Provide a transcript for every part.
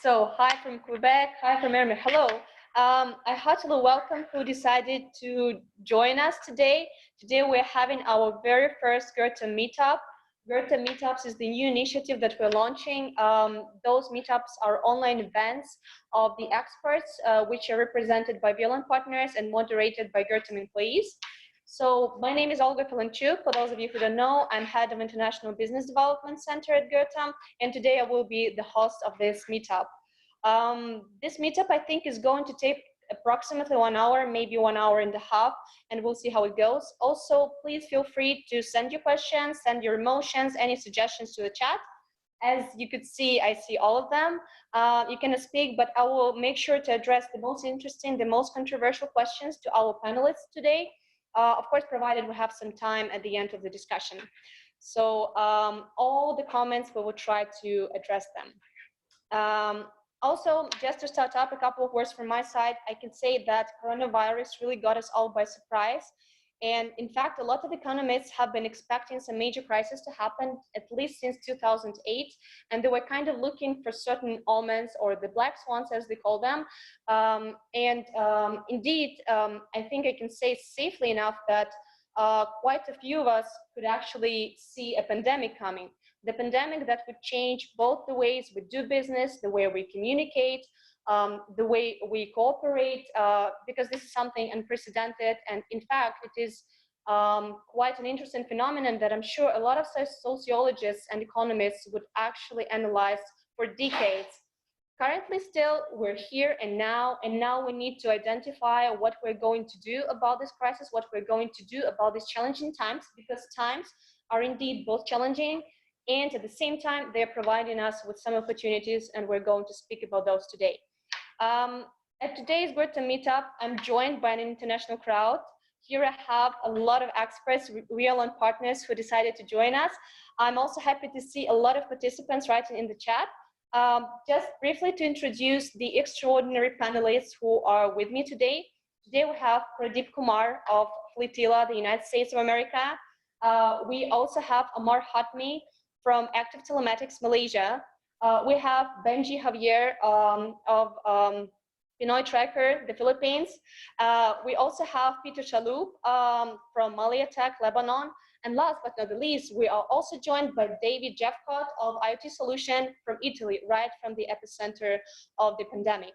So, hi from Quebec, hi from Ermi. Hello. I heartily welcome who decided to join us today. Today we're having our very first Gurtam meetup. Gurtam meetups is the new initiative that we're launching. Those meetups are online events of the experts, which are represented by wialon partners and moderated by Gurtam employees. So my name is Olga Filonchuk. For those of you who don't know, I'm head of International Business Development Center at Gurtam, and today I will be the host of this meetup. This meetup, I think, is going to take approximately 1 hour, maybe 1 hour and a half, and we'll see how it goes. Also, please feel free to send your questions, send your emotions, any suggestions to the chat. As you could see, I see all of them. You can speak, but I will make sure to address the most interesting, the most controversial questions to our panelists today. Of course, provided we have some time at the end of the discussion. So all the comments, we will try to address them. Also, just to start up, a couple of words from my side, I can say that coronavirus really got us all by surprise. And in fact, a lot of economists have been expecting some major crisis to happen at least since 2008. And they were kind of looking for certain omens, or the black swans as they call them. Indeed, I think I can say safely enough that quite a few of us could actually see a pandemic coming. The pandemic that would change both the ways we do business, the way we communicate, the way we cooperate, because this is something unprecedented. And in fact, it is quite an interesting phenomenon that I'm sure a lot of sociologists and economists would actually analyze for decades. Currently still, we're here and now we need to identify what we're going to do about this crisis, what we're going to do about these challenging times, because times are indeed both challenging, and at the same time, they're providing us with some opportunities, and we're going to speak about those today. At today's Gurtam meetup, I'm joined by an international crowd. Here I have a lot of experts, wialon partners who decided to join us. I'm also happy to see a lot of participants writing in the chat. Just briefly to introduce the extraordinary panelists who are with me today. Today we have Pradeep Kumar of Fleetilla, the United States of America. We also have Omar Hatmi from Active Telematics, Malaysia. We have Benjie Javier of Pinoy Tracker, the Philippines. We also have Peter Chalhoub from Maliatec, Lebanon. And last but not the least, we are also joined by David Jephcott of IoT Solution from Italy, right from the epicenter of the pandemic.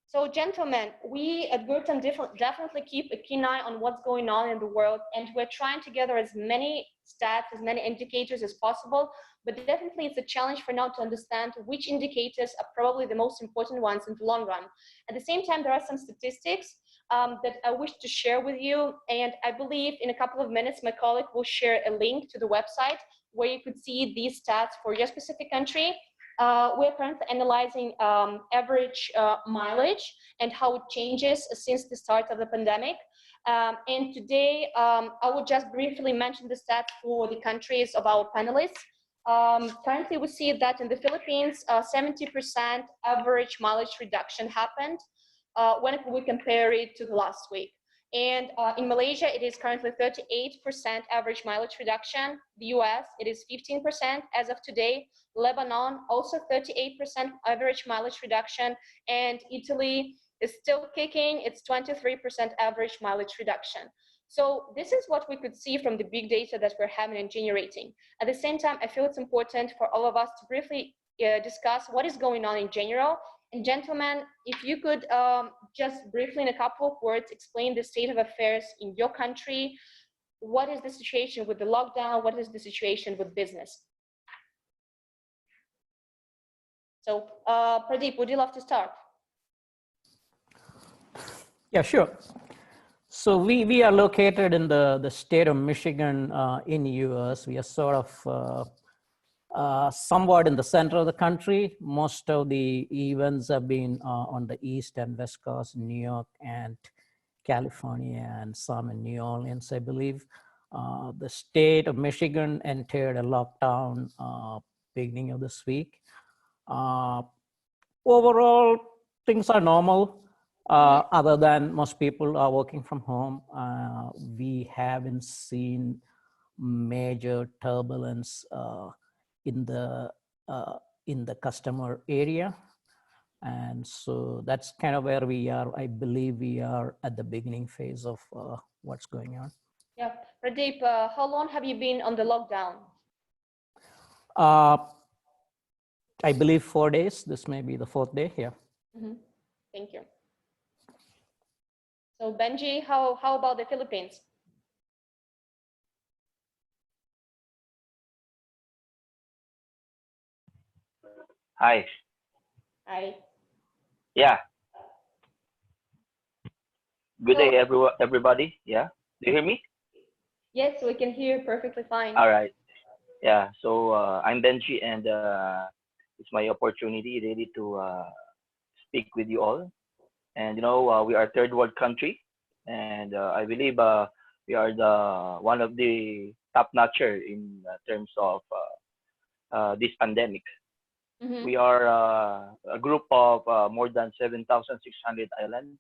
So gentlemen, we at Gurtam definitely keep a keen eye on what's going on in the world, and we're trying to gather as many stats, as many indicators as possible, but definitely it's a challenge for now to understand which indicators are probably the most important ones in the long run. At the same time, there are some statistics that I wish to share with you, and I believe in a couple of minutes, my colleague will share a link to the website where you could see these stats for your specific country. We're currently analyzing average mileage and how it changes since the start of the pandemic. And today, I will just briefly mention the stats for the countries of our panelists. Currently, we see that in the Philippines, 70% average mileage reduction happened when we compare it to the last week. And in Malaysia, it is currently 38% average mileage reduction. The US, it is 15% as of today. Lebanon, also 38% average mileage reduction. And Italy is still kicking, it's 23% average mileage reduction. So this is what we could see from the big data that we're having and generating. At the same time, I feel it's important for all of us to briefly discuss what is going on in general. And gentlemen, if you could just briefly in a couple of words explain the state of affairs in your country. What is the situation with the lockdown? What is the situation with business? So Pradeep, would you love to start? Yeah, sure. So we are located in the state of Michigan in US. We are sort of somewhat in the center of the country. Most of the events have been on the East and West Coast, New York and California, and some in New Orleans, I believe. The state of Michigan entered a lockdown beginning of this week. Overall, things are normal. Other than most people are working from home. We haven't seen major turbulence in the in the customer area. And so that's kind of where we are. I believe we are at the beginning phase of what's going on. Yeah, Pradeep, how long have you been on the lockdown? I believe 4 days. This may be the 4th day. Yeah. Mm-hmm. Thank you. So Benjie, how about the Philippines? Hi. Hi. Yeah. Good So, day, everybody. Yeah. Do you hear me? yes, we can hear perfectly fine. All right. Yeah. So I'm Benjie, and it's my opportunity really to speak with you all. And we are a third world country, and I believe we are the one of the top notcher in terms of this pandemic. Mm-hmm. We are a group of more than 7,600 islands.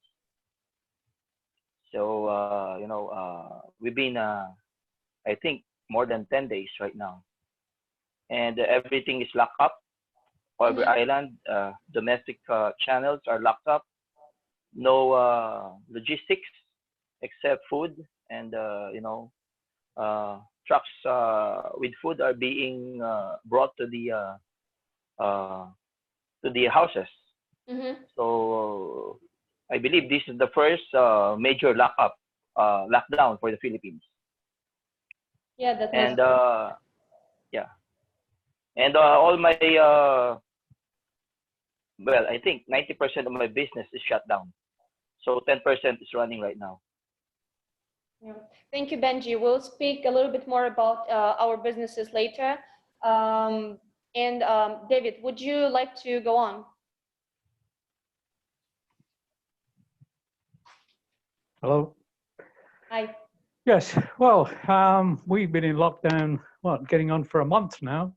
So we've been I think more than 10 days right now, and everything is locked up. Every Mm-hmm. island, domestic channels are locked up. No logistics except food, and trucks with food are being brought uh, to the houses. Mm-hmm. So I believe this is the first major lockdown for the Philippines. Yeah, that was. And yeah, and all my well, I think 90% of my business is shut down. So 10% is running right now. Yeah. Thank you, Benjie. We'll speak a little bit more about our businesses later. David, would you like to go on? Hello. Hi. Yes. Well, we've been in lockdown, getting on for a month now.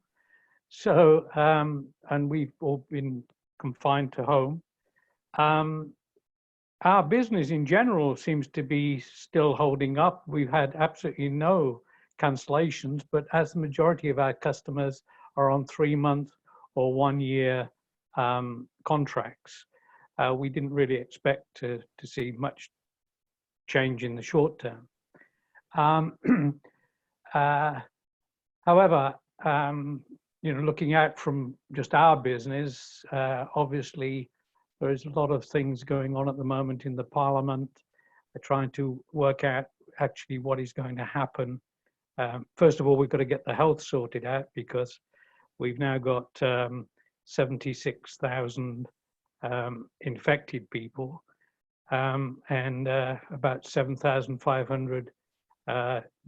So, and we've all been confined to home. Our business in general seems to be still holding up. We've had absolutely no cancellations, but as the majority of our customers are on 3-month or 1-year contracts, we didn't really expect to see much change in the short term. However, looking out from just our business, obviously there is a lot of things going on at the moment in the Parliament. They're trying to work out actually what is going to happen. First of all, we've got to get the health sorted out, because we've now got 76,000 infected people, and about 7,500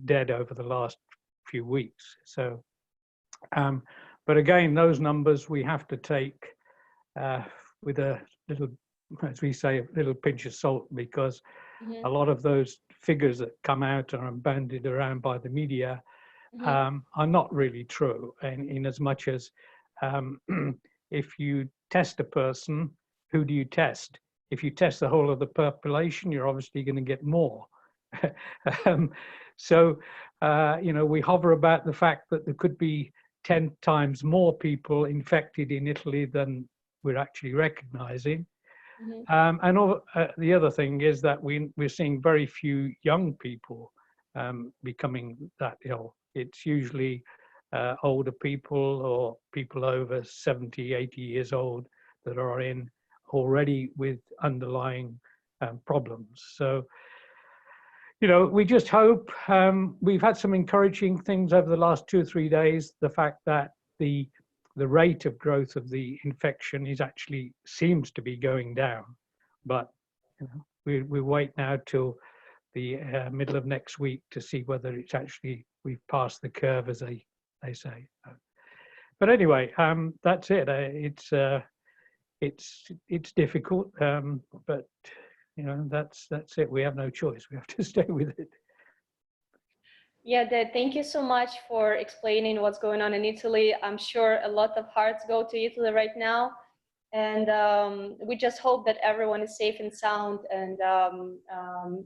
dead over the last few weeks. So, but again, those numbers we have to take with a little, as we say, a little pinch of salt, because Mm-hmm. a lot of those figures that come out and are bandied around by the media are not really true. And in as much as if you test a person, who do you test? If you test the whole of the population, you're obviously going to get more. So, we hover about the fact that there could be 10 times more people infected in Italy than we're actually recognizing. Mm-hmm. The other thing is that we're seeing very few young people becoming that ill. It's usually older people or people over 70, 80 years old that are in already with underlying problems. So, we just hope. We've had some encouraging things over the last 2 or 3 days. The fact that the rate of growth of the infection seems to be going down, but we wait now till the middle of next week to see whether it's actually we've passed the curve, as they say. But anyway, that's it. It's difficult, but that's it. We have no choice. We have to stay with it. Yeah, thank you so much for explaining what's going on in Italy. I'm sure a lot of hearts go to Italy right now. And we just hope that everyone is safe and sound. And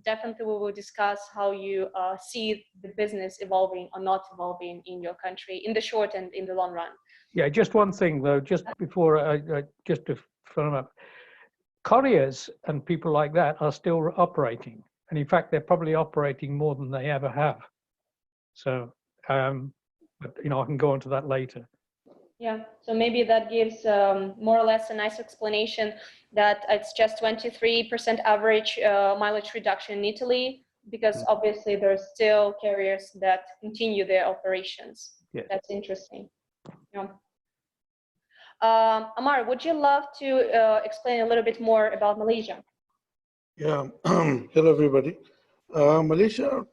definitely we will discuss how you see the business evolving or not evolving in your country in the short and in the long run. Yeah, just one thing though, just before just to firm up, couriers and people like that are still operating, and in fact, they're probably operating more than they ever have. So, but you know, I can go into that later. Yeah, so maybe that gives more or less a nice explanation that it's just 23% average mileage reduction in Italy, because obviously there's still carriers that continue their operations. Yeah. That's interesting. Yeah. Omar, would you love to explain a little bit more about Malaysia? Yeah, hello everybody. Malaysia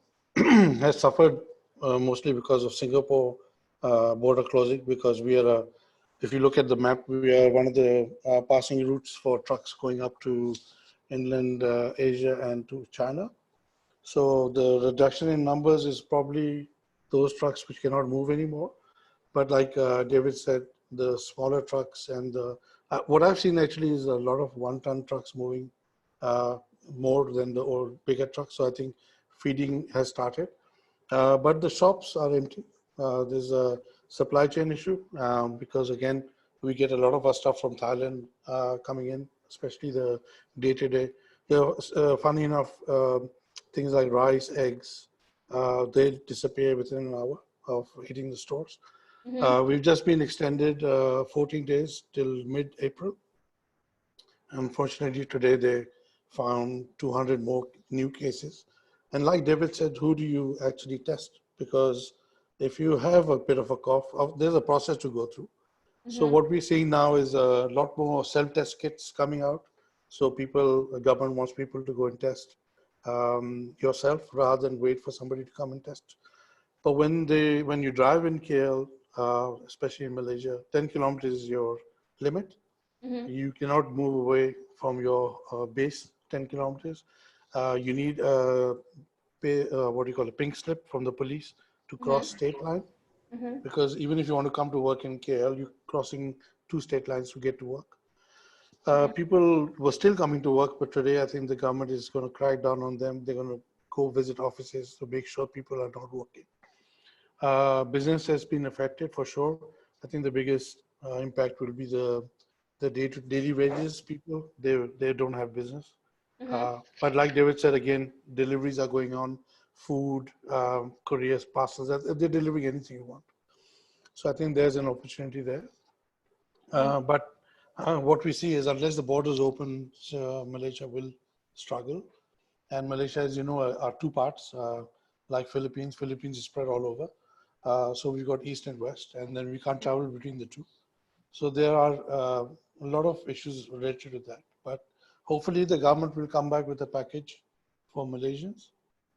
has suffered mostly because of Singapore border closing, because we are, if you look at the map, we are one of the passing routes for trucks going up to inland Asia and to China. So the reduction in numbers is probably those trucks which cannot move anymore. But like David said, the smaller trucks and the, what I've seen actually is a lot of one-ton trucks moving more than the old bigger trucks. So I think feeding has started, but the shops are empty. There's a supply chain issue because again, we get a lot of our stuff from Thailand coming in, especially the day-to-day. Funny enough, things like rice, eggs, they disappear within an hour of hitting the stores. We've just been extended 14 days till mid-April. Unfortunately, today they found 200 more new cases. And like David said, who do you actually test? Because if you have a bit of a cough, there's a process to go through. So what we're seeing now is a lot more self-test kits coming out. So people, the government wants people to go and test yourself rather than wait for somebody to come and test. But when you drive in KL, especially in Malaysia, 10 kilometers is your limit. You cannot move away from your base 10 kilometers. You need a what do you call a pink slip from the police to cross state line. Because even if you want to come to work in KL, you're crossing 2 state lines to get to work. People were still coming to work, but today I think the government is going to crack down on them. They're going to go visit offices to make sure people are not working. Business has been affected for sure. I think the biggest impact will be the daily wages people. They don't have business. But like David said, again, deliveries are going on, food, couriers, parcels, they're delivering anything you want. So I think there's an opportunity there. But what we see is unless the borders open, Malaysia will struggle. And Malaysia, as you know, are 2 parts, like Philippines. Philippines is spread all over. So we've got East and West, and then we can't travel between the 2. So there are a lot of issues related to that. But hopefully the government will come back with a package for Malaysians,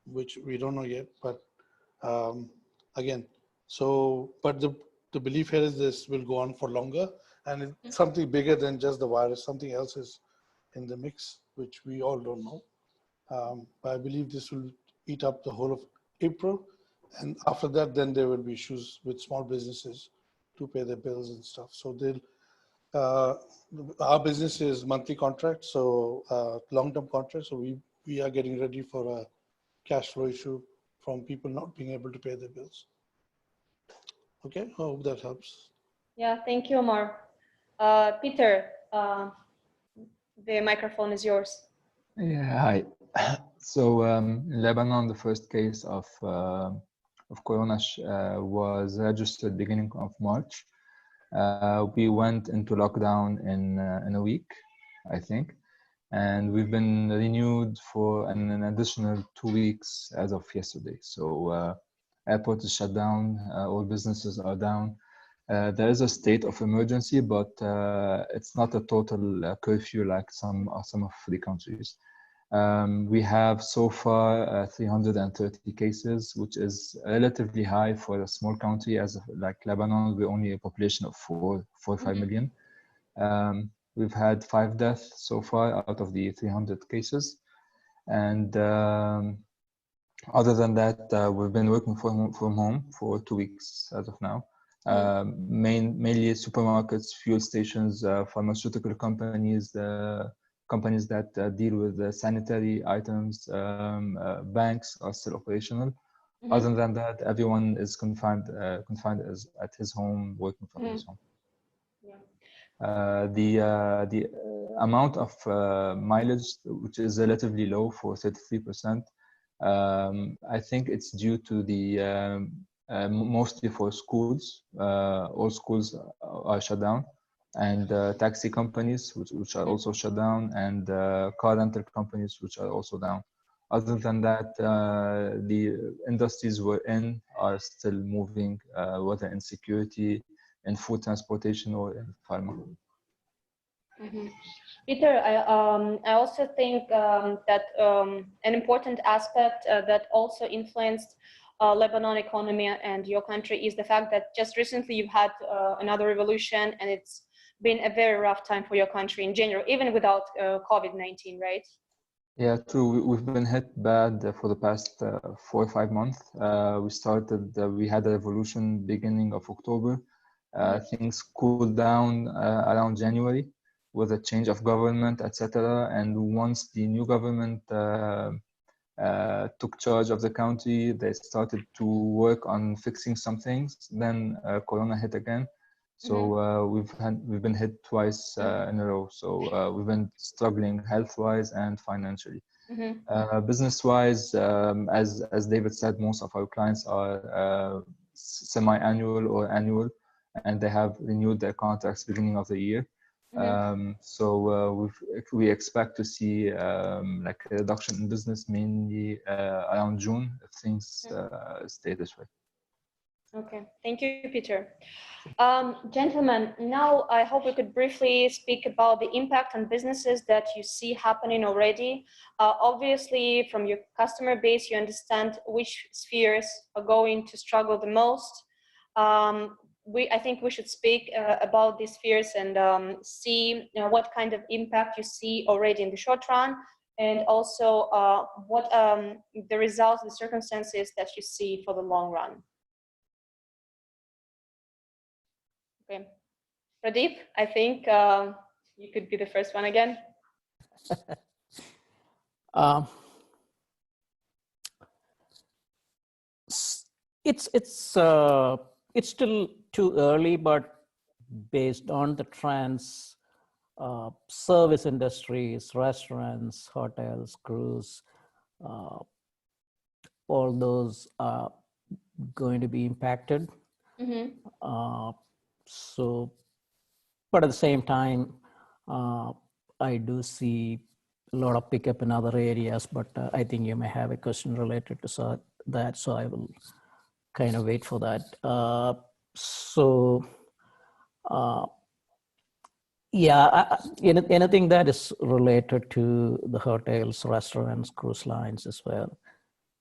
which we don't know yet. But again, but the belief here is this will go on for longer, and it's something bigger than just the virus. Something else is in the mix, which we all don't know. But I believe this will eat up the whole of April. And after that, then there will be issues with small businesses to pay their bills and stuff. So our business is monthly contract, so long-term contract. So we are getting ready for a cash flow issue from people not being able to pay their bills. Okay, I hope that helps. Yeah, thank you, Omar. Peter, the microphone is yours. Yeah, hi. So in Lebanon, the first case of corona was registered beginning of March. We went into lockdown in a week, I think, and we've been renewed for an additional 2 weeks as of yesterday. So airport is shut down, all businesses are down. There is a state of emergency, but it's not a total curfew like some of the countries. We have so far 330 cases, which is relatively high for a small country like Lebanon. We're only a population of 4 or 5 million. We've had 5 deaths so far out of the 300 cases. And other than that, we've been working from home for 2 weeks as of now. Mainly supermarkets, fuel stations, pharmaceutical companies, companies that deal with the sanitary items, banks are still operational. Other than that, everyone is confined at his home, working from his home. The amount of mileage, which is relatively low for 33%, I think it's due to the mostly for schools. All schools are shut down, and taxi companies, which are also shut down, and car rental companies, which are also down. Other than that, the industries we're in are still moving, whether in security, in food transportation, or in pharma. Peter, I also think that an important aspect that also influenced Lebanon economy and your country is the fact that just recently you've had another revolution, and it's been a very rough time for your country in general, even without COVID-19, right? Yeah, true. We've been hit bad for the past 4 or 5 months. We had a revolution beginning of October. Things cooled down around January with a change of government, etc. And once the new government took charge of the country, they started to work on fixing some things. Then Corona hit again. So we've been hit twice in a row. So we've been struggling health-wise and financially. Business-wise, as David said, most of our clients are semi-annual or annual, and they have renewed their contracts beginning of the year. So we expect to see like a reduction in business mainly around June if things stay this way. Okay, thank you, Peter. Gentlemen, now I hope we could briefly speak about the impact on businesses that you see happening already. Obviously, from your customer base, you understand which spheres are going to struggle the most. I think we should speak about these spheres and see what kind of impact you see already in the short run, and also what the results, the circumstances that you see for the long run. Okay, Pradeep, I think you could be the first one again. It's still too early, but based on the trends, service industries, restaurants, hotels, cruise, all those are going to be impacted. So, but at the same time, I do see a lot of pickup in other areas, but I think you may have a question related to that, so I will kind of wait for that. Yeah, anything that is related to the hotels, restaurants, cruise lines as well,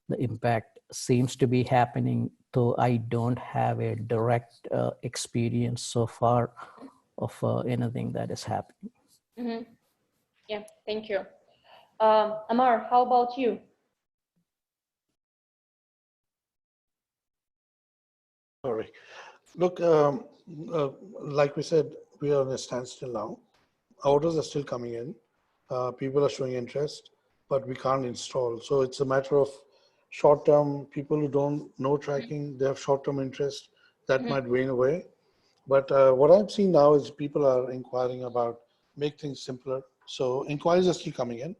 the impact seems to be happening, though I don't have a direct experience so far of anything that is happening. Yeah, thank you. Omar, how about you? Sorry. Look, like we said, we are on a standstill now. Orders are still coming in. People are showing interest, but we can't install. So it's a matter of short-term, people who don't know tracking, they have short-term interest, that might wane away. But what I'm seeing now is people are inquiring about make things simpler. So inquiries are still coming in.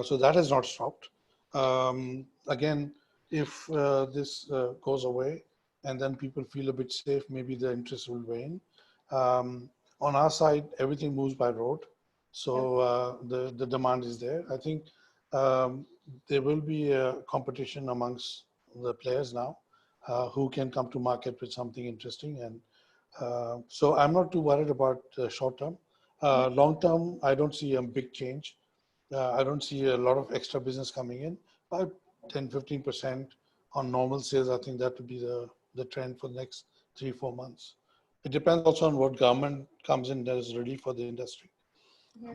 So that has not stopped. Again, if this goes away and then people feel a bit safe, maybe the interest will wane. On our side, everything moves by road. So the demand is there. I think there will be a competition amongst the players now who can come to market with something interesting. And so I'm not too worried about short term. Long term, I don't see a big change. I don't see a lot of extra business coming in. About 10-15% on normal sales. I think that would be the trend for the next 3-4 months. It depends also on what government comes in that is ready for the industry.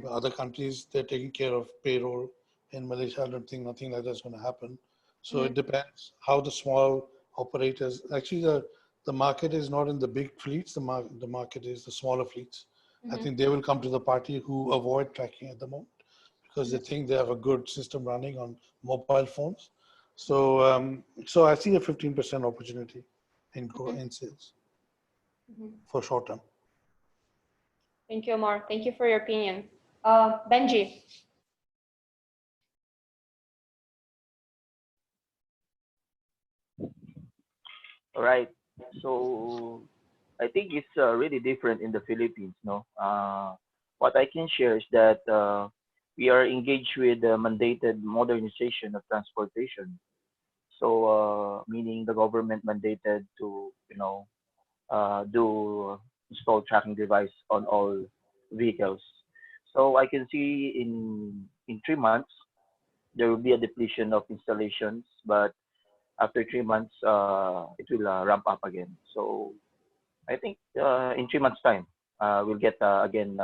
Other countries, they're taking care of payroll. In Malaysia, I don't think nothing like that's going to happen. So it depends how the small operators, actually the market is not in the big fleets, the market is the smaller fleets. I think they will come to the party who avoid tracking at the moment because they think they have a good system running on mobile phones. So so I see a 15% opportunity in sales for short term. Thank you, Omar. Thank you for your opinion. Benjie. All right. So I think it's really different in the Philippines. No, what I can share is that we are engaged with the mandated modernization of transportation. So meaning the government mandated to do install tracking device on all vehicles. So I can see in 3 months there will be a depletion of installations, but after 3 months it will ramp up again. So I think in 3 months time we'll get again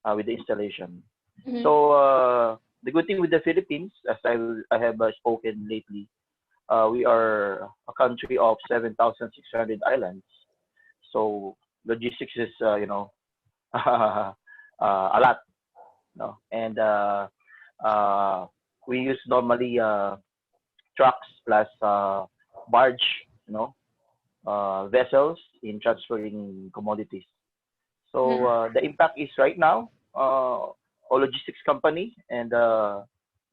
with the installation. Mhm. So the good thing with the Philippines, as I have spoken lately, we are a country of 7,600 islands. So logistics is a lot, no, and we use normally trucks plus barge, you know, vessels in transferring commodities. So the impact is right now, all logistics company, and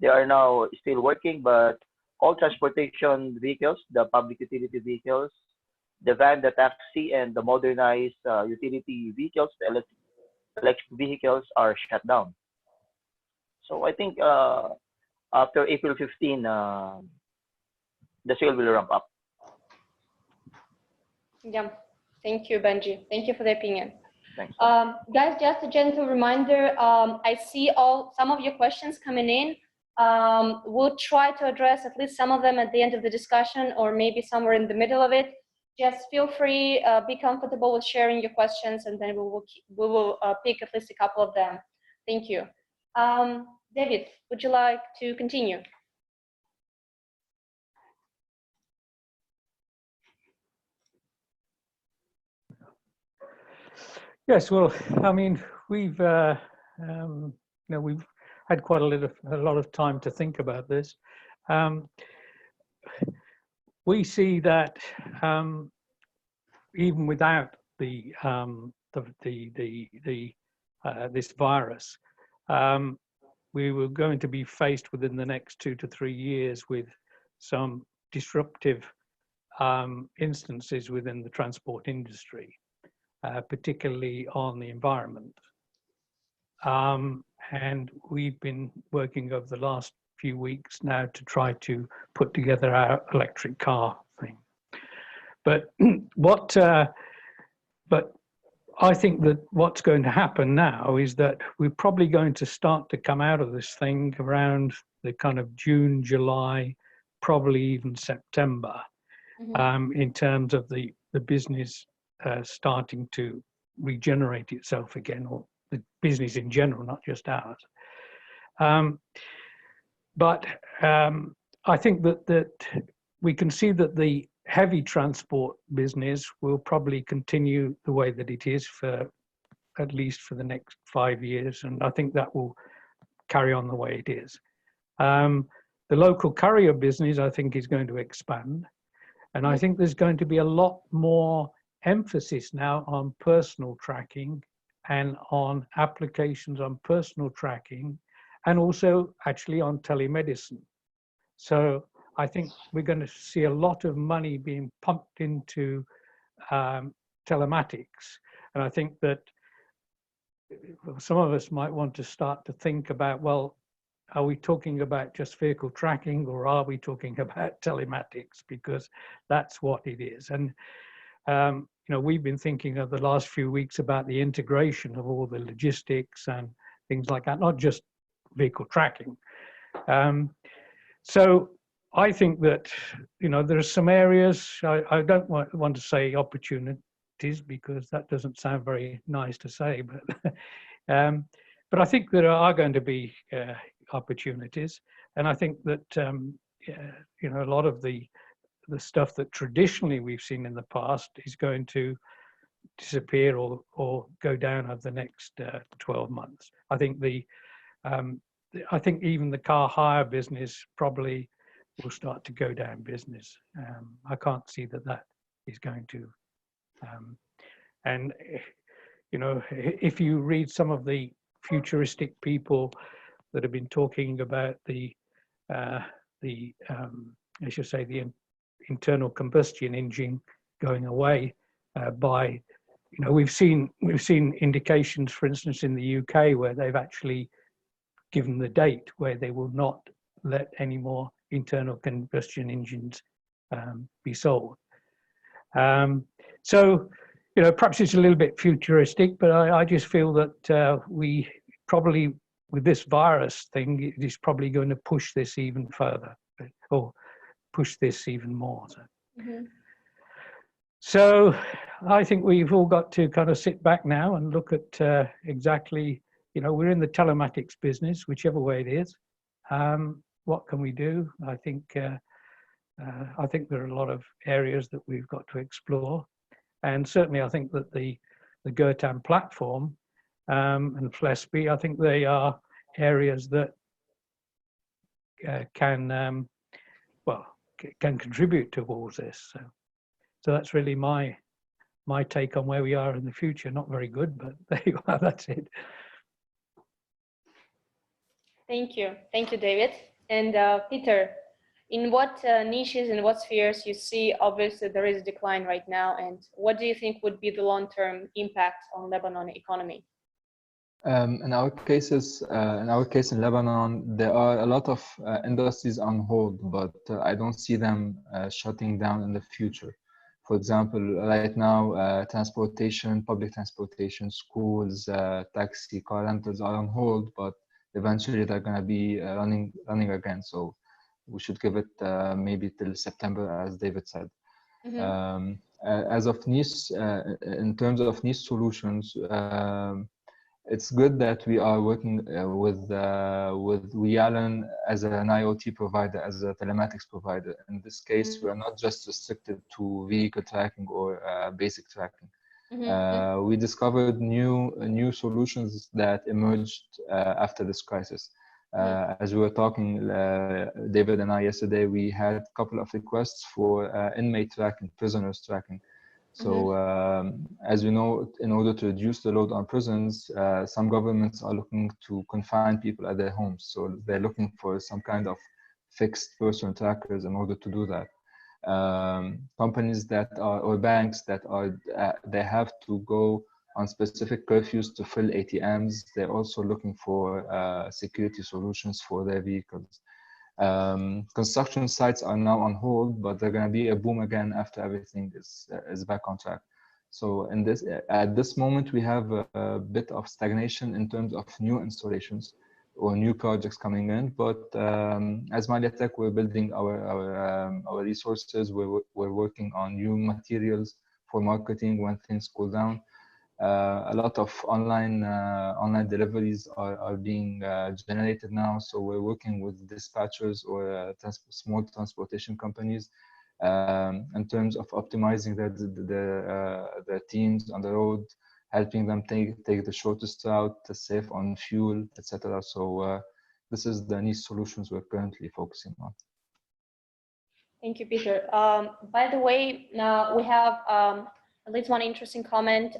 they are now still working, but all transportation vehicles, the public utility vehicles, the van, the taxi, and the modernized utility vehicles, the electric vehicles are shut down. So I think after April 15, the sale will ramp up. Yeah. Thank you, Benjie. Thank you for the opinion. Thanks. Guys, just a gentle reminder, I see some of your questions coming in. We'll try to address at least some of them at the end of the discussion, or maybe somewhere in the middle of it. Just feel free, be comfortable with sharing your questions, and then we will pick at least a couple of them. Thank you. David, would you like to continue? Yes, well, I mean, we've we've had quite a lot of time to think about this. We see that even without this virus, we were going to be faced within the next 2 to 3 years with some disruptive instances within the transport industry. Particularly on the environment. And we've been working over the last few weeks now to try to put together our electric car thing. But but I think that what's going to happen now is that we're probably going to start to come out of this thing around the kind of June, July, probably even September, in terms of the business starting to regenerate itself again, or the business in general, not just ours. But I think that we can see that the heavy transport business will probably continue the way that it is for at least for the next 5 years, and I think that will carry on the way it is. The local courier business, I think, is going to expand, and I think there's going to be a lot more emphasis now on personal tracking and on applications on personal tracking, and also actually on telemedicine. So I think we're going to see a lot of money being pumped into telematics. And I think that some of us might want to start to think about, well, are we talking about just vehicle tracking, or are we talking about telematics? Because that's what it is. And we've been thinking of the last few weeks about the integration of all the logistics and things like that, not just vehicle tracking. So I think that, there are some areas, I don't want to say opportunities, because that doesn't sound very nice to say, but I think there are going to be opportunities. And I think that, a lot of the stuff that traditionally we've seen in the past is going to disappear or go down over the next 12 months. I think I think even the car hire business probably will start to go down business. I can't see that is going to, and you know, if you read some of the futuristic people that have been talking about the I should say the internal combustion engine going away by, you know, we've seen indications, for instance, in the UK where they've actually given the date where they will not let any more internal combustion engines be sold. So, you know, perhaps it's a little bit futuristic, but I just feel that we probably, with this virus thing, it is probably going to push this even further, or push this even more. So. Mm-hmm. So I think we've all got to kind of sit back now and look at exactly, you know, we're in the telematics business, whichever way it is. What can we do? I think there are a lot of areas that we've got to explore. And certainly I think that the Gurtam platform and flespi, I think they are areas that can contribute towards this. So that's really my take on where we are in the future. Not very good, but there you are, that's it. Thank you, David. And Peter, in what niches and what spheres you see, obviously there is a decline right now, and what do you think would be the long-term impact on Lebanon economy? In our case in Lebanon, there are a lot of industries on hold, but I don't see them shutting down in the future. For example, right now, transportation, public transportation, schools, taxi, car rentals are on hold, but eventually they're going to be running again. So we should give it maybe till September, as David said. Mm-hmm. As of niche, in terms of niche solutions, it's good that we are working with wialon as an IoT provider, as a telematics provider. In this case, we are not just restricted to vehicle tracking or basic tracking. Mm-hmm. We discovered new solutions that emerged after this crisis. As we were talking, David and I yesterday, we had a couple of requests for inmate tracking, prisoners tracking. So as we know, in order to reduce the load on prisons, some governments are looking to confine people at their homes. So they're looking for some kind of fixed person trackers in order to do that. Companies that are, or banks that are, they have to go on specific curfews to fill ATMs. They're also looking for security solutions for their vehicles. Construction sites are now on hold, but they're going to be a boom again after everything is back on track. So at this moment, we have a bit of stagnation in terms of new installations or new projects coming in. But as Maliatec, we're building our resources. We're working on new materials for marketing when things cool down. A lot of online deliveries are being generated now. So we're working with dispatchers or small transportation companies in terms of optimizing the teams on the road, helping them take the shortest route, save on fuel, etc. So this is the niche solutions we're currently focusing on. Thank you, Peter. By the way, now we have at least one interesting comment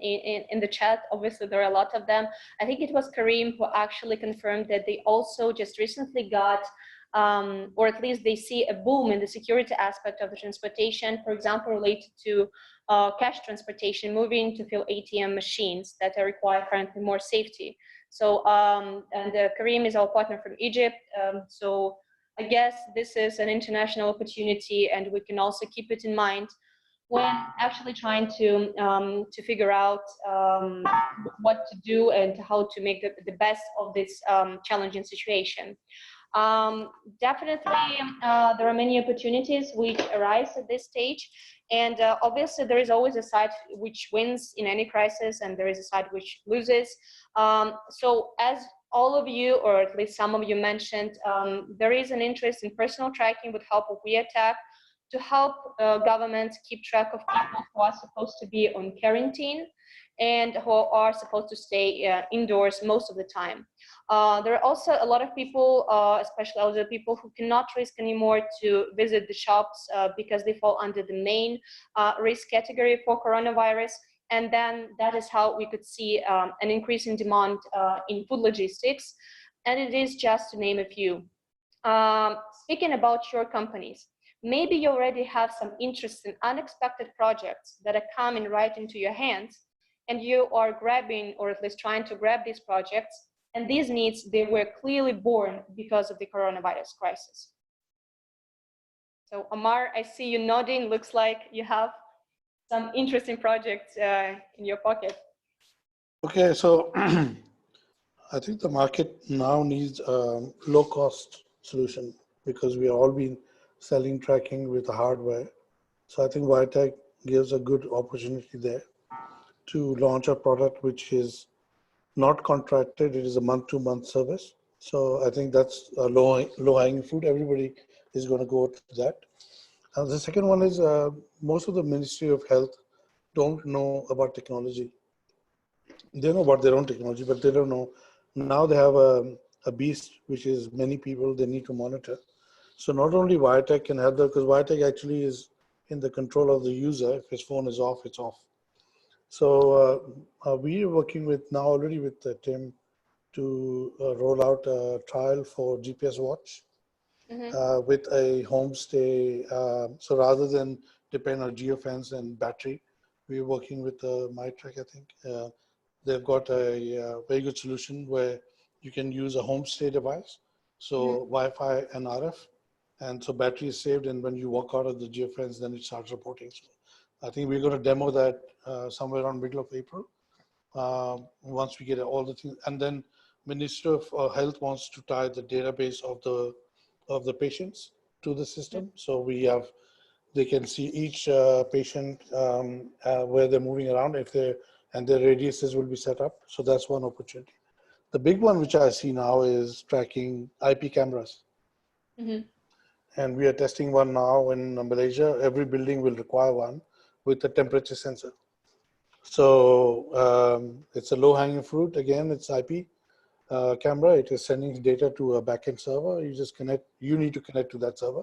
in the chat. Obviously, there are a lot of them. I think it was Kareem who actually confirmed that they also just recently got, or at least they see a boom in the security aspect of the transportation, for example, related to cash transportation, moving to fill ATM machines that require currently more safety. So, and Kareem is our partner from Egypt. So I guess this is an international opportunity, and we can also keep it in mind when actually trying to figure out what to do and how to make the best of this challenging situation. Definitely, there are many opportunities which arise at this stage, and obviously there is always a side which wins in any crisis, and there is a side which loses. So as all of you, or at least some of you mentioned, there is an interest in personal tracking with help of Maliatec to help governments keep track of people who are supposed to be on quarantine and who are supposed to stay indoors most of the time. There are also a lot of people, especially elderly people, who cannot risk anymore to visit the shops because they fall under the main risk category for coronavirus. And then that is how we could see an increase in demand in food logistics. And it is just to name a few. Speaking about your companies, maybe you already have some interesting, unexpected projects that are coming right into your hands, and you are grabbing, or at least trying to grab these projects, and these needs, they were clearly born because of the coronavirus crisis. So Omar, I see you nodding, looks like you have some interesting projects in your pocket. Okay, so I think the market now needs a low-cost solution because we have all been selling tracking with hardware. So I think Maliatec gives a good opportunity there to launch a product which is not contracted. It is a month-to-month service. So I think that's a low-hanging fruit. Everybody is going to go to that. The second one is most of the Ministry of Health don't know about technology. They know about their own technology, but they don't know. Now they have a beast, which is many people they need to monitor. So not only Maliatec can help them, because Maliatec actually is in the control of the user. If his phone is off, it's off. So we are working with now already with Tim to roll out a trial for GPS watch with a homestay. So rather than depend on geofence and battery, we're working with Maliatec, I think. They've got a very good solution where you can use a homestay device, so Wi-Fi and RF, and so battery is saved, and when you walk out of the geofence, then it starts reporting. So I think we're going to demo that somewhere around middle of April, once we get all the things, and then Minister of Health wants to tie the database of the patients to the system, so they can see each patient where they're moving around, and their radiuses will be set up. So that's one opportunity. The big one which I see now is tracking IP cameras. And we are testing one now in Malaysia. Every building will require one with a temperature sensor. So it's a low-hanging fruit. Again, it's IP camera. It is sending data to a backend server. You need to connect to that server.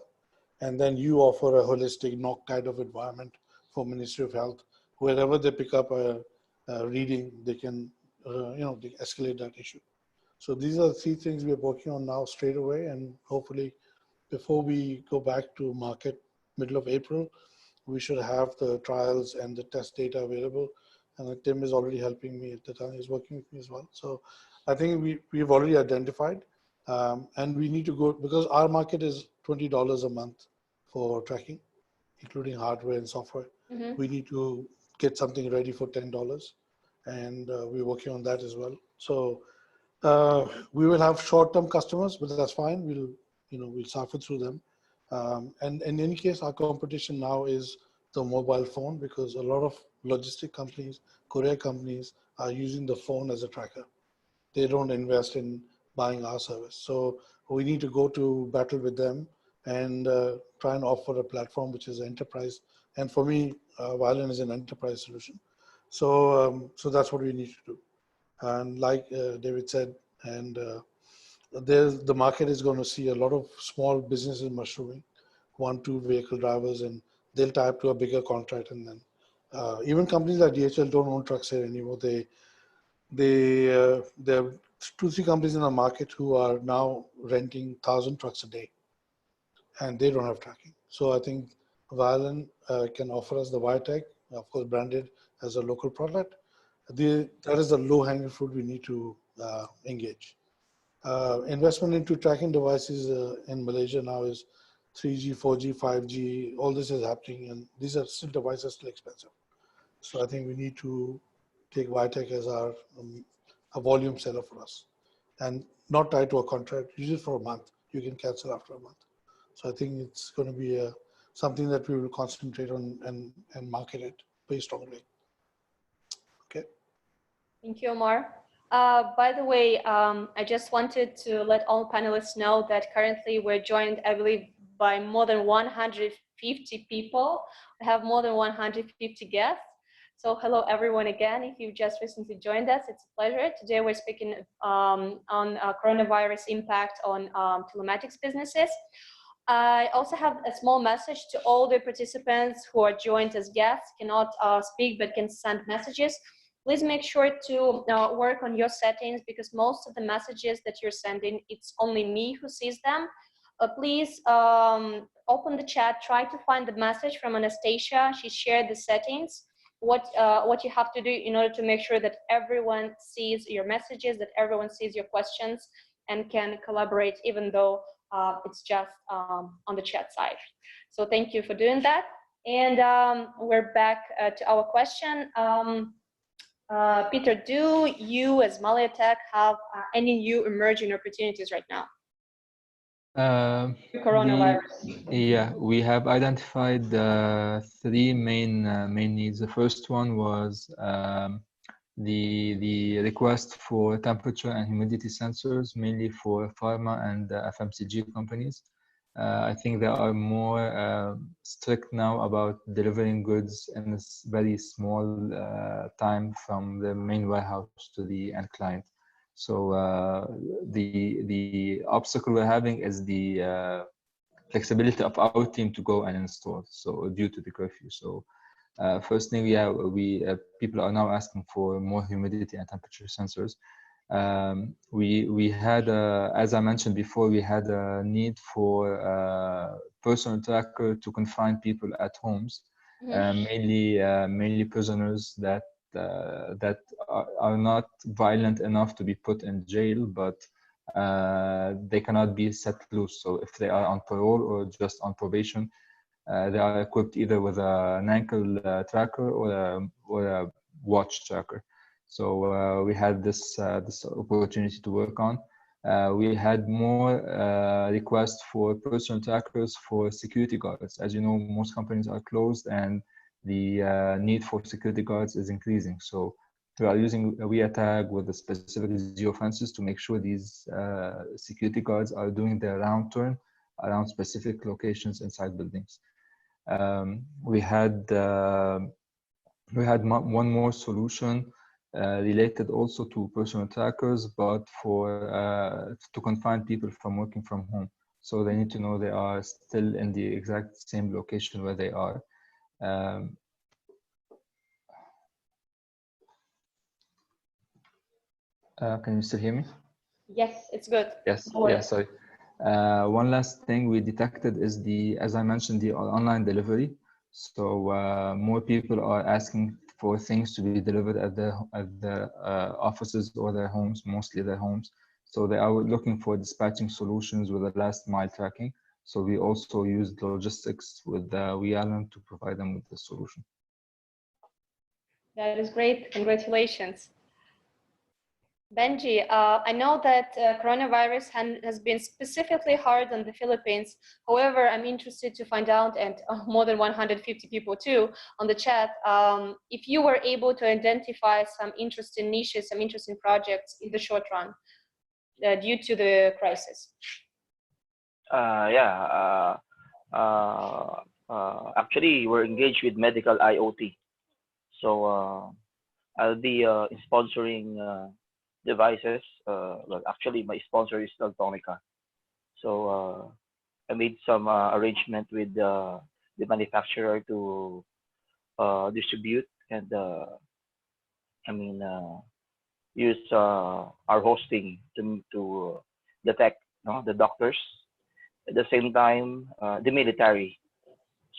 And then you offer a holistic NOC kind of environment for Ministry of Health. Wherever they pick up a reading, they can, they escalate that issue. So these are the 3 things we are working on now straight away, and hopefully before we go back to market middle of April, we should have the trials and the test data available. And Tim is already helping me at the time. He's working with me as well. So I think we've already identified, and we need to go, because our market is $20 a month for tracking, including hardware and software. We need to get something ready for $10, and we're working on that as well. So we will have short-term customers, but that's fine. We'll suffer through them. And in any case, our competition now is the mobile phone, because a lot of logistic companies, courier companies are using the phone as a tracker. They don't invest in buying our service. So we need to go to battle with them and try and offer a platform which is enterprise. And for me, wialon is an enterprise solution. So that's what we need to do. And like David said, and the market is going to see a lot of small businesses mushrooming, 1-2 vehicle drivers, and they'll tie up to a bigger contract. And then even companies like DHL don't own trucks here anymore. There are 2-3 companies in the market who are now renting 1,000 trucks a day, and they don't have tracking. So I think wialon can offer us the Maliatec, of course, branded as a local product. That is the low-hanging fruit we need to engage. Investment into tracking devices in Malaysia now is 3G, 4G, 5G. All this is happening, and these are still devices still expensive. So I think we need to take Maliatec as our a volume seller for us, and not tied to a contract. Use it for a month. You can cancel after a month. So I think it's going to be something that we will concentrate on and market it very strongly. Okay. Thank you, Omar. By the way, I just wanted to let all panelists know that currently we're joined, I believe, by more than 150 people. We have more than 150 guests. So hello, everyone, again. If you've just recently joined us, it's a pleasure. Today we're speaking on coronavirus impact on telematics businesses. I also have a small message to all the participants who are joined as guests, cannot speak but can send messages. Please make sure to work on your settings, because most of the messages that you're sending, it's only me who sees them. Please open the chat, try to find the message from Anastasia. She shared the settings. What you have to do in order to make sure that everyone sees your messages, that everyone sees your questions and can collaborate, even though it's just on the chat side. So thank you for doing that. And we're back to our question. Peter, do you as Maliatec have any new emerging opportunities right now? Coronavirus. We have identified three main needs. The first one was the request for temperature and humidity sensors, mainly for pharma and FMCG companies. I think they are more strict now about delivering goods in a very small time from the main warehouse to the end client. So the obstacle we're having is the flexibility of our team to go and install. So due to the curfew. So first thing, people are now asking for more humidity and temperature sensors. We had, as I mentioned before, we had a need for personal tracker to confine people at homes, mainly prisoners that are not violent enough to be put in jail, but they cannot be set loose. So if they are on parole or just on probation, they are equipped either with an ankle tracker or a watch tracker. So we had this opportunity to work on. We had more requests for personal trackers for security guards. As you know, most companies are closed and the need for security guards is increasing. So we are using a WiaTag with the specific geofences to make sure these security guards are doing their round turn around specific locations inside buildings. We had one more solution related also to personal trackers, but for to confine people from working from home. So they need to know they are still in the exact same location where they are. Can you still hear me? Yes, it's good. Yes, yeah, sorry. One last thing we detected is as I mentioned, the online delivery. So more people are asking for things to be delivered at the offices or their homes, mostly their homes. So they are looking for dispatching solutions with the last mile tracking. So we also used logistics with wialon to provide them with the solution. That is great. Congratulations. Benjie, I know that coronavirus has been specifically hard on the Philippines. However, I'm interested to find out, and more than 150 people too on the chat, if you were able to identify some interesting niches, some interesting projects in the short run due to the crisis. Actually, we're engaged with medical IoT. So I'll be sponsoring devices. Well, actually, my sponsor is Teltonica. So I made some arrangement with the manufacturer to distribute and use our hosting to detect the doctors. At the same time, the military.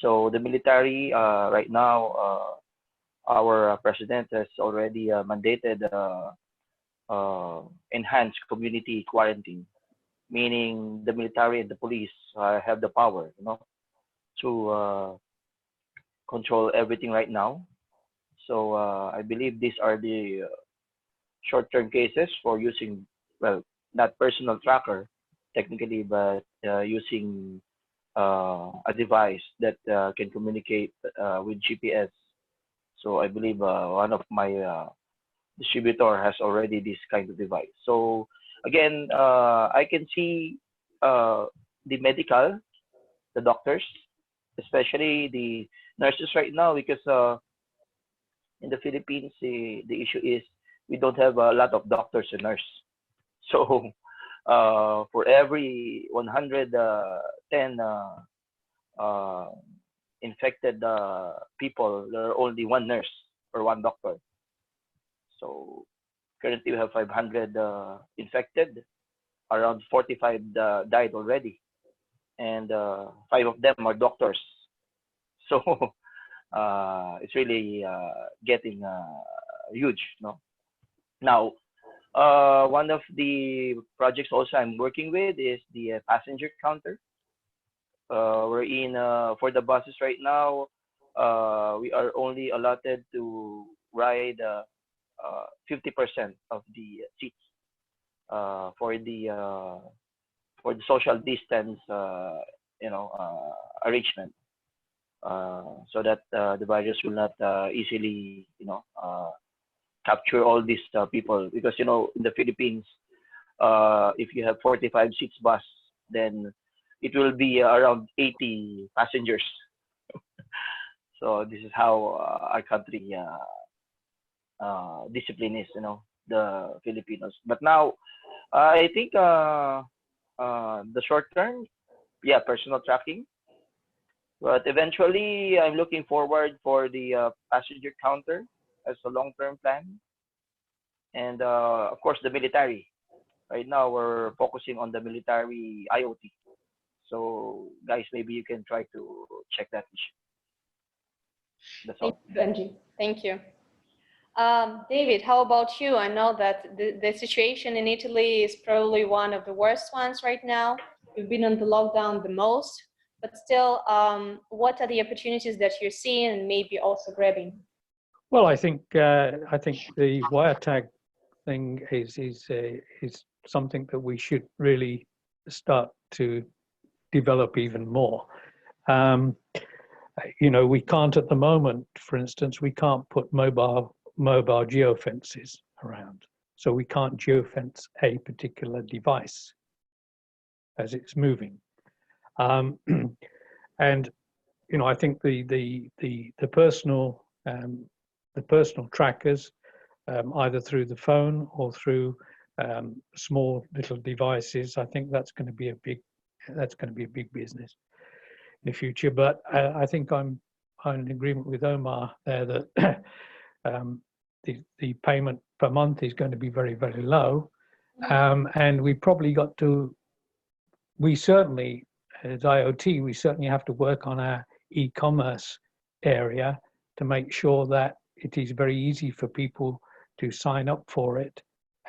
So the military right now, our president has already mandated enhanced community quarantine, meaning the military and the police have the power, to control everything right now. So I believe these are the short-term cases for using, well, not personal tracker technically, but using a device that can communicate with GPS. So I believe one of my distributor has already this kind of device. So again, I can see the medical, the doctors, especially the nurses right now, because in the Philippines, the issue is we don't have a lot of doctors and nurses. So for every 100 10 infected people, there are only one nurse or one doctor. So currently we have 500 infected. Around 45 died already, and 5 of them are doctors. So it's really getting huge, no? Now, one of the projects also I'm working with is the passenger counter. We're in for the buses right now. We are only allotted to ride 50% of the seats for the social distance, arrangement, so that the virus will not easily, capture all these people. Because in the Philippines, if you have 45 seats bus, then it will be around 80 passengers. So this is how our country discipline is, the Filipinos. But now, I think the short term, yeah, personal tracking. But eventually, I'm looking forward for the passenger counter as a long-term plan. And of course, the military. Right now, we're focusing on the military IoT. So, guys, maybe you can try to check that issue. That's all. Thank you, Benjie. Thank you. David, how about you? I know that the situation in Italy is probably one of the worst ones right now. We've been on the lockdown the most, but still, what are the opportunities that you're seeing and maybe also grabbing? Well, I think the wiretag thing is something that we should really start to develop even more. We can't at the moment, for instance, we can't put mobile geofences around. So we can't geofence a particular device as it's moving. And I think the personal trackers, either through the phone or through small little devices, I think that's going to be a big business in the future. But I think I'm in agreement with Omar there that the payment per month is going to be very, very low. And we certainly, as IoT, we certainly have to work on our e-commerce area to make sure that it is very easy for people to sign up for it.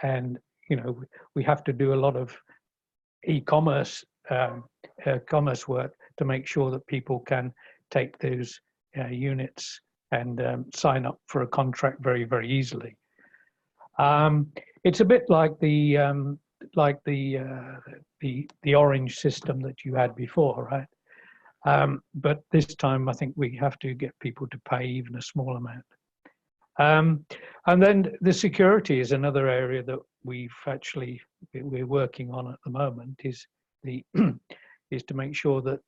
And, we have to do a lot of e-commerce commerce work to make sure that people can take those units and sign up for a contract very, very easily. It's a bit like the orange system that you had before, right? But this time, I think we have to get people to pay even a small amount. And then the security is another area that we're working on at the moment. Is to make sure that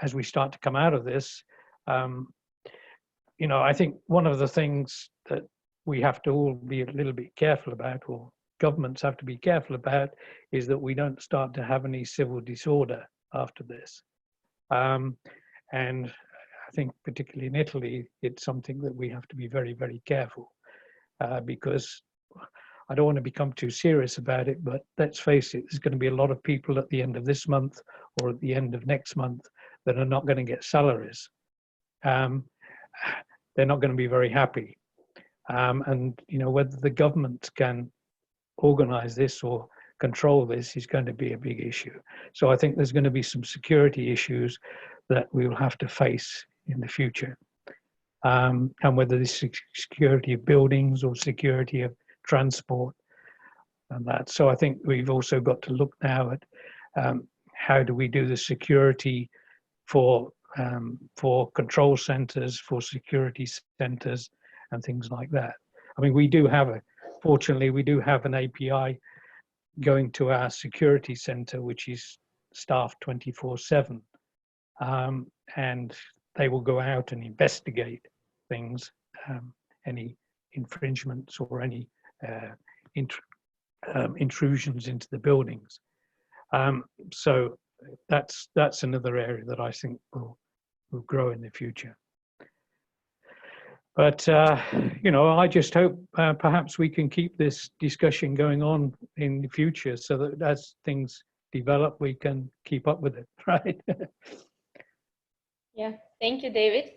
as we start to come out of this, I think one of the things that we have to all be a little bit careful about, or governments have to be careful about, is that we don't start to have any civil disorder after this. And I think particularly in Italy, it's something that we have to be very, very careful, because I don't want to become too serious about it, but let's face it, there's going to be a lot of people at the end of this month or at the end of next month that are not going to get salaries. They're not going to be very happy. And whether the government can organize this or control this is going to be a big issue. So I think there's going to be some security issues that we will have to face in the future. And whether this is security of buildings or security of transport and that. So I think we've also got to look now at how do we do the security for control centers, for security centers and things like that. I mean, fortunately, we do have an API going to our security center, which is staffed 24/7. And they will go out and investigate things, any infringements or any intrusions into the buildings. So that's another area that I think will grow in the future. But I just hope perhaps we can keep this discussion going on in the future, so that as things develop, we can keep up with it, right? Yeah, thank you, David.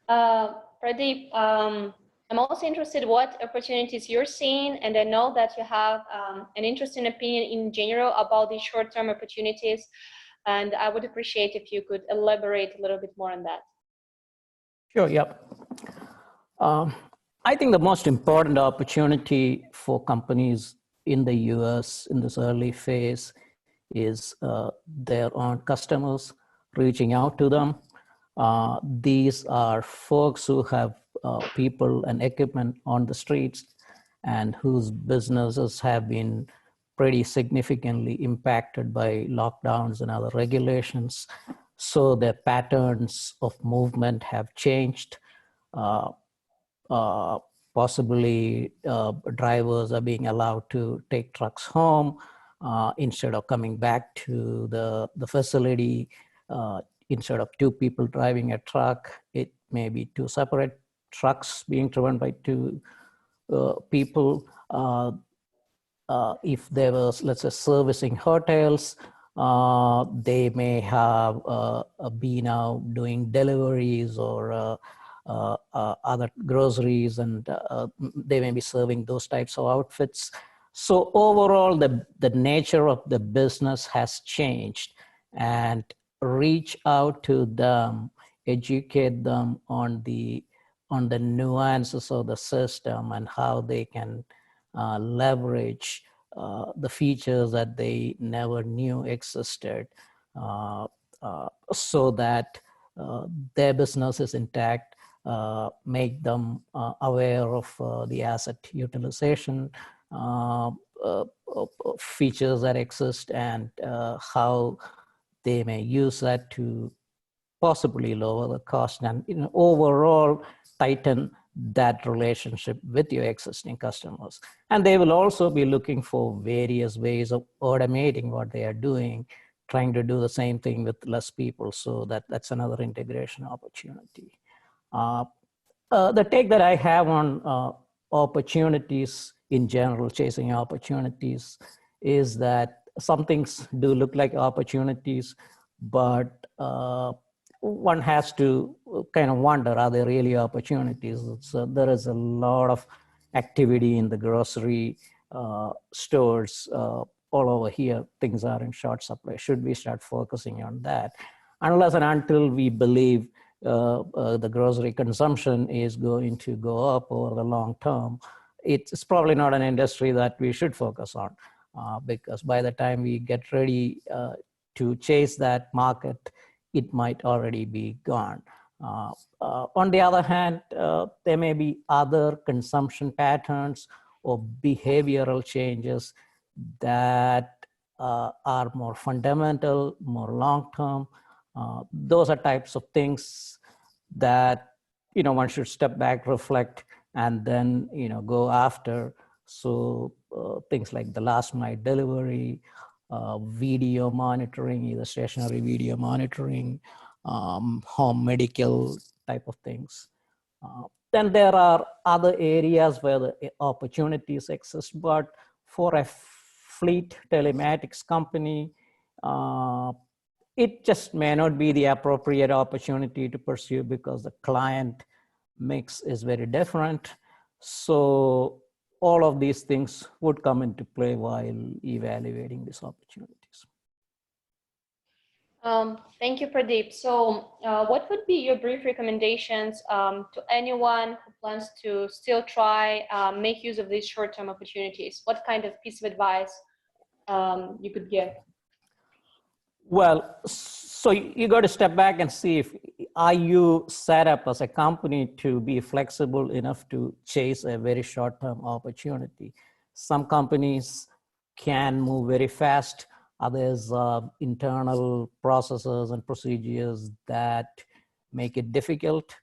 Pradeep, I'm also interested what opportunities you're seeing, and I know that you have an interesting opinion in general about these short-term opportunities, and I would appreciate if you could elaborate a little bit more on that. Sure, yep. I think the most important opportunity for companies in the US in this early phase is their own customers, reaching out to them. These are folks who have people and equipment on the streets and whose businesses have been pretty significantly impacted by lockdowns and other regulations. So their patterns of movement have changed. Possibly drivers are being allowed to take trucks home instead of coming back to the facility. Instead of two people driving a truck, it may be two separate trucks being driven by two people. If there was, let's say, servicing hotels, they may have been out doing deliveries or other groceries, and they may be serving those types of outfits. So overall, the nature of the business has changed, and reach out to them, educate them on the nuances of the system and how they can leverage the features that they never knew existed, so that their business is intact. Make them aware of the asset utilization features that exist, and how they may use that to possibly lower the cost and overall tighten that relationship with your existing customers. And they will also be looking for various ways of automating what they are doing, trying to do the same thing with less people. So that's another integration opportunity. The take that I have on opportunities in general, chasing opportunities, is that some things do look like opportunities, but one has to kind of wonder, are they really opportunities? So there is a lot of activity in the grocery stores all over here. Things are in short supply. Should we start focusing on that? Unless and until we believe the grocery consumption is going to go up over the long term, it's probably not an industry that we should focus on, because by the time we get ready to chase that market, it might already be gone. On the other hand, there may be other consumption patterns or behavioral changes that are more fundamental, more long-term. Those are types of things that one should step back, reflect, and then go after. So things like the last mile delivery, video monitoring, either stationary video monitoring, home medical type of things. Then there are other areas where the opportunities exist, but for a fleet telematics company, it just may not be the appropriate opportunity to pursue because the client mix is very different. So all of these things would come into play while evaluating these opportunities. Thank you, Pradeep. So what would be your brief recommendations to anyone who plans to still try make use of these short-term opportunities? What kind of piece of advice you could give? Well, so you got to step back and see if are you set up as a company to be flexible enough to chase a very short-term opportunity. Some companies can move very fast. Others internal processes and procedures that make it difficult.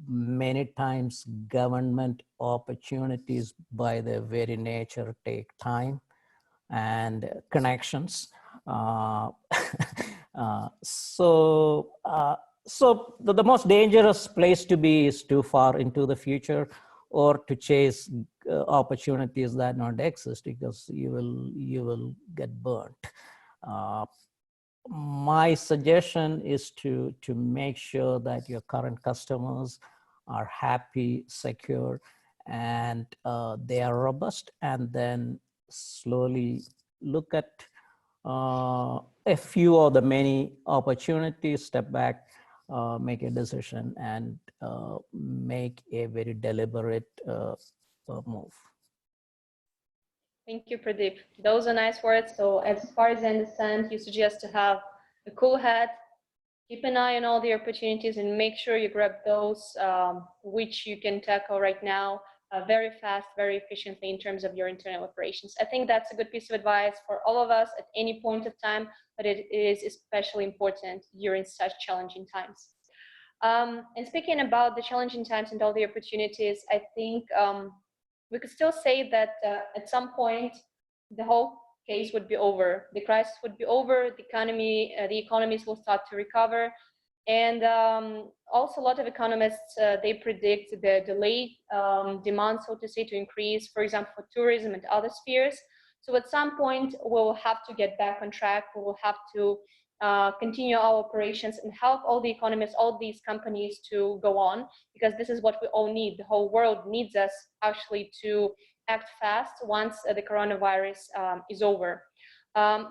Many times government opportunities by their very nature take time and connections. So the most dangerous place to be is too far into the future, or to chase opportunities that don't exist, because you will get burnt. My suggestion is to make sure that your current customers are happy, secure, and they are robust, and then slowly look at a few of the many opportunities, step back, make a decision, and make a very deliberate move. Thank you, Pradeep. Those are nice words. So as far as I understand, you suggest to have a cool head, keep an eye on all the opportunities, and make sure you grab those which you can tackle right now very fast, very efficiently in terms of your internal operations. I think that's a good piece of advice for all of us at any point of time, but it is especially important during such challenging times. And speaking about the challenging times and all the opportunities, I think we could still say that at some point the whole case would be over. The crisis would be over. The economies will start to recover, and also a lot of economists they predict the delayed demand, so to say, to increase, for example, for tourism and other spheres. So at some point we'll have to get back on track. We will have to continue our operations and help all the economists, all these companies to go on, because this is what we all need. The whole world needs us actually to act fast once the coronavirus is over.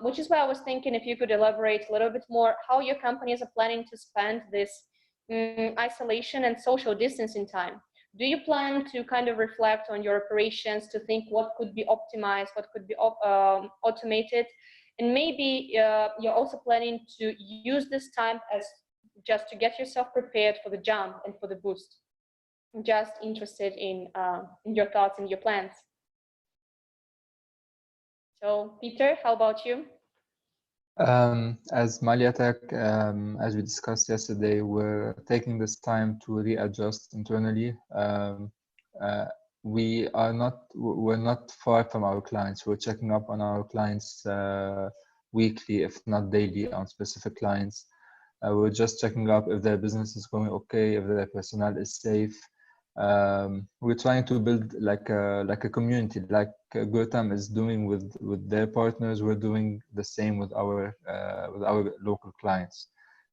Which is why I was thinking if you could elaborate a little bit more how your companies are planning to spend this isolation and social distancing time. Do you plan to kind of reflect on your operations to think what could be optimized, what could be automated? And maybe you're also planning to use this time as just to get yourself prepared for the jump and for the boost. I'm just interested in your thoughts and your plans. So Peter, how about you? As Maliatec, as we discussed yesterday, we're taking this time to readjust internally. We're not far from our clients. We're checking up on our clients weekly, if not daily, on specific clients. We're just checking up if their business is going okay, if their personnel is safe. We're trying to build like a community, like Gurtam is doing with their partners. We're doing the same with our local clients.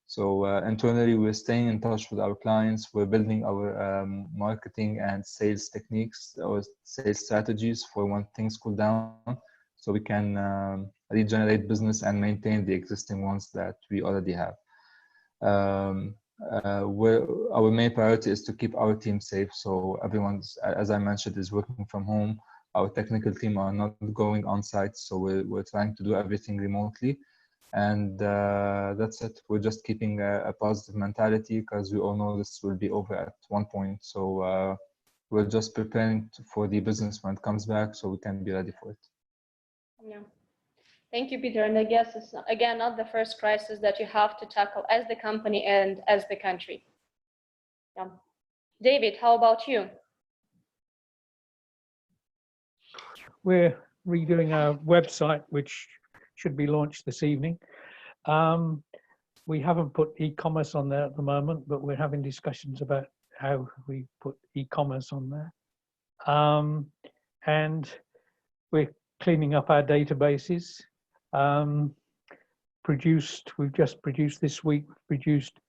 So internally, we're staying in touch with our clients. We're building our marketing and sales techniques or sales strategies for when things cool down, so we can regenerate business and maintain the existing ones that we already have. Our main priority is to keep our team safe. So everyone's, as I mentioned, is working from home. Our technical team are not going on site, so we're trying to do everything remotely. And that's it. We're just keeping a positive mentality, because we all know this will be over at one point. So we're just preparing for the business when it comes back, so we can be ready for it. Yeah. Thank you, Peter. And I guess it's, again, not the first crisis that you have to tackle as the company and as the country. Yeah. David, how about you? We're redoing our website, which should be launched this evening. We haven't put e-commerce on there at the moment, but we're having discussions about how we put e-commerce on there. And we're cleaning up our databases. We've just produced this week, produced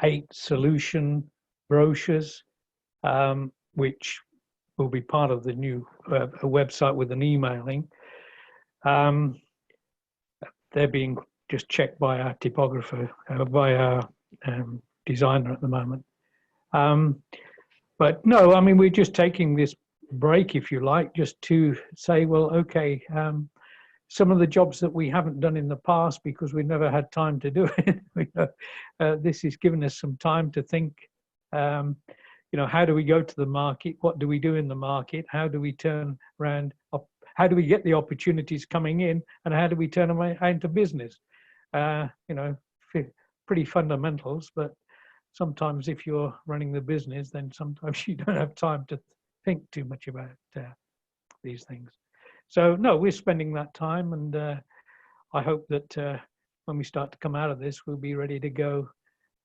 8 solution brochures, which will be part of the new website with an emailing. They're being just checked by our typographer, by our designer at the moment. But no, I mean, we're just taking this break, if you like, just to say, well, okay, some of the jobs that we haven't done in the past because we've never had time to do it, this has given us some time to think, you know, how do we go to the market? What do we do in the market? How do we turn around? How do we get the opportunities coming in? And how do we turn them into business? You know, pretty fundamentals, but sometimes if you're running the business, then sometimes you don't have time to think too much about these things. So no, we're spending that time, and I hope that when we start to come out of this, we'll be ready to go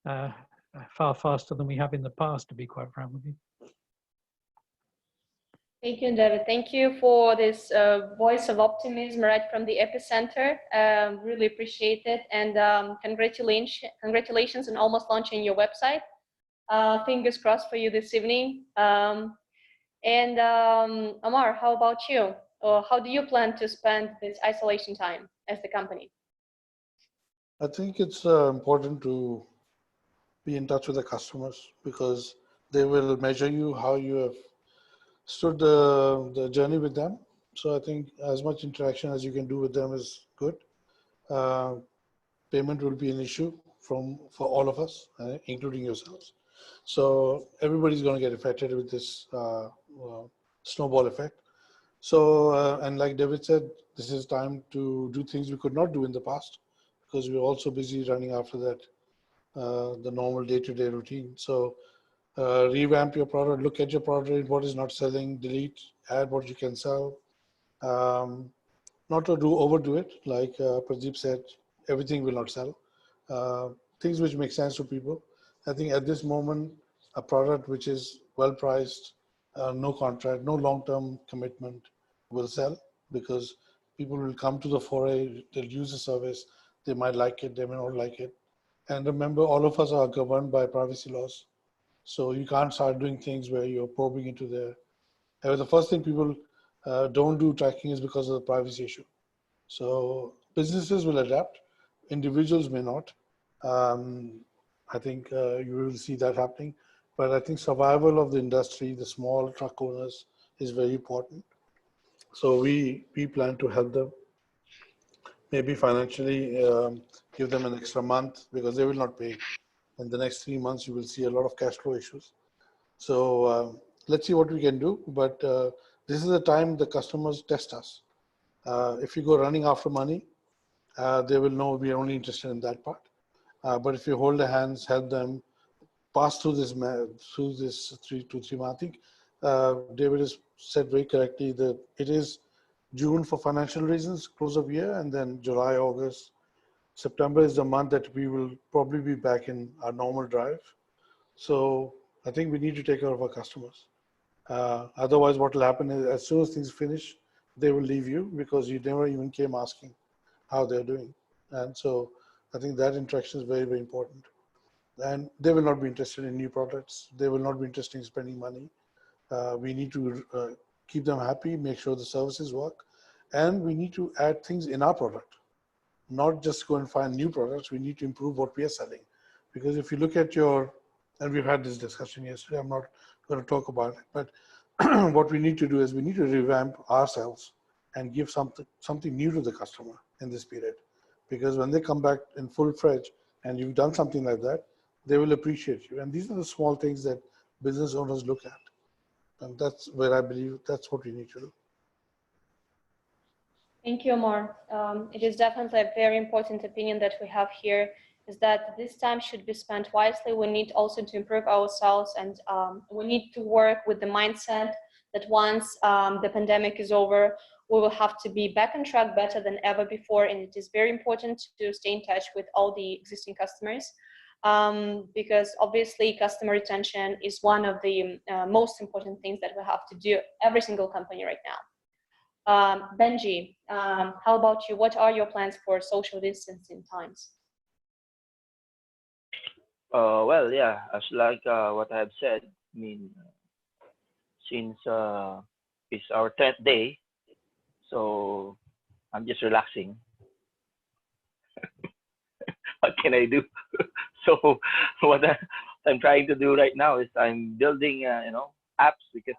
far faster than we have in the past, to be quite frank with you. Thank you, David. Thank you for this voice of optimism right from the epicenter. Really appreciate it. And congratulations on almost launching your website. Fingers crossed for you this evening. Omar, how about you? Or how do you plan to spend this isolation time as the company? I think it's important to be in touch with the customers because they will measure you how you have stood the journey with them. So I think as much interaction as you can do with them is good. Payment will be an issue for all of us, including yourselves. So everybody's going to get affected with this snowball effect. So, and like David said, this is time to do things we could not do in the past because we're also busy running after that, the normal day-to-day routine. So revamp your product, look at your product, what is not selling, delete, add what you can sell. Not to overdo it, like Pradeep said, everything will not sell. Things which make sense to people. I think at this moment, a product which is well priced, no contract, no long-term commitment will sell because people will come to the foray, they'll use the service, they might like it, they may not like it. And remember, all of us are governed by privacy laws. So you can't start doing things where you're probing into their. The first thing people don't do tracking is because of the privacy issue. So businesses will adapt, individuals may not. I think you will see that happening. But I think survival of the industry, the small truck owners, is very important. So we plan to help them, maybe financially give them an extra month because they will not pay. In the next 3 months, you will see a lot of cash flow issues. So let's see what we can do. But this is the time the customers test us. If you go running after money, they will know we are only interested in that part. But if you hold their hands, help them pass through this 3 to 3 months, I think David has said very correctly that it is June for financial reasons, close of year, and then July, August, September is the month that we will probably be back in our normal drive. So I think we need to take care of our customers. Otherwise, what will happen is as soon as things finish, they will leave you because you never even came asking how they're doing. And so I think that interaction is very, very important. And they will not be interested in new products. They will not be interested in spending money. We need to keep them happy, make sure the services work. And we need to add things in our product, not just go and find new products. We need to improve what we are selling. Because if you look at and we've had this discussion yesterday, I'm not going to talk about it, but what we need to do is we need to revamp ourselves and give something new to the customer in this period. Because when they come back in full-fledged and you've done something like that, they will appreciate you. And these are the small things that business owners look at. And that's where I believe that's what we need to do. Thank you, Omar. It is definitely a very important opinion that we have here, is that this time should be spent wisely. We need also to improve ourselves, and we need to work with the mindset that once the pandemic is over, we will have to be back on track better than ever before. And it is very important to stay in touch with all the existing customers, because obviously customer retention is one of the most important things that we have to do, every single company right now. Benjie, how about you? What are your plans for social distancing times? Well, yeah, as like what I have said, I mean, since it's our 10th day, so I'm just relaxing. What can I do? So what I'm trying to do right now is I'm building, apps because,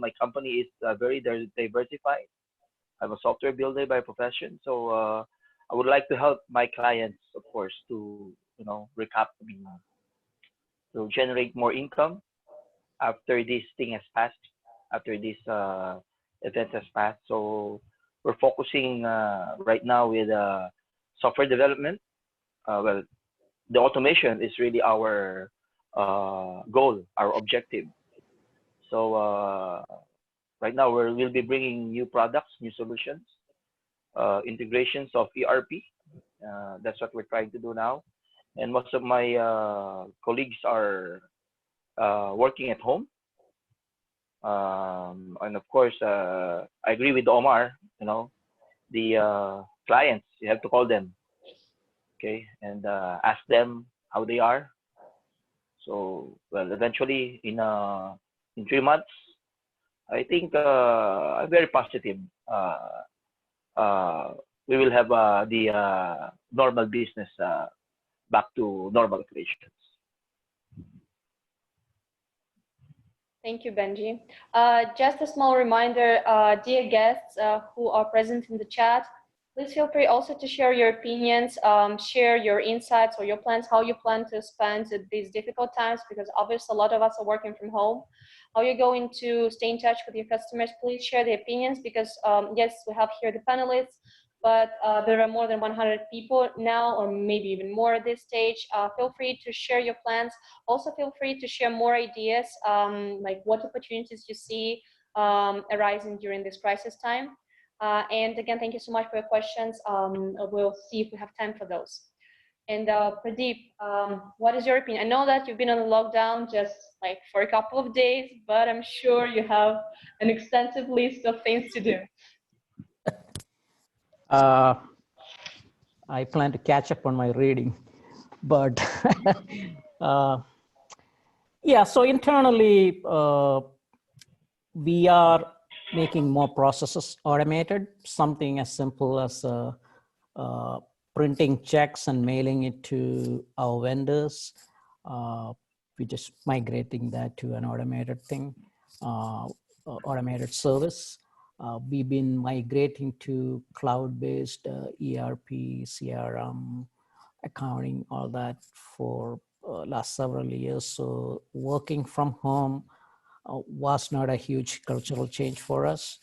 my company is very diversified. I'm a software builder by profession, so I would like to help my clients, of course, to to generate more income after this thing has passed, after this event has passed. So we're focusing right now with software development. Well, the automation is really our goal, our objective. So right now we'll be bringing new products, new solutions, integrations of ERP. That's what we're trying to do now. And most of my colleagues are working at home. And of course, I agree with Omar, the clients, you have to call them, okay, and ask them how they are. So, well, eventually in 3 months, I think I'm very positive. We will have the normal business back to normal operations. Thank you, Benjie. Just a small reminder, dear guests who are present in the chat, please feel free also to share your opinions, share your insights or your plans, how you plan to spend these difficult times, because obviously a lot of us are working from home. How you're going to stay in touch with your customers, please share the opinions, because yes, we have here the panelists, but there are more than 100 people now, or maybe even more at this stage. Feel free to share your plans. Also feel free to share more ideas, like what opportunities you see arising during this crisis time. And again, thank you so much for your questions. We'll see if we have time for those. And Pradeep, what is your opinion? I know that you've been on the lockdown just like for a couple of days, but I'm sure you have an extensive list of things to do. I plan to catch up on my reading, but yeah, so internally, we are making more processes automated, something as simple as printing checks and mailing it to our vendors. We're just migrating that to an automated thing, automated service. We've been migrating to cloud-based ERP, CRM, accounting, all that for last several years. So working from home was not a huge cultural change for us.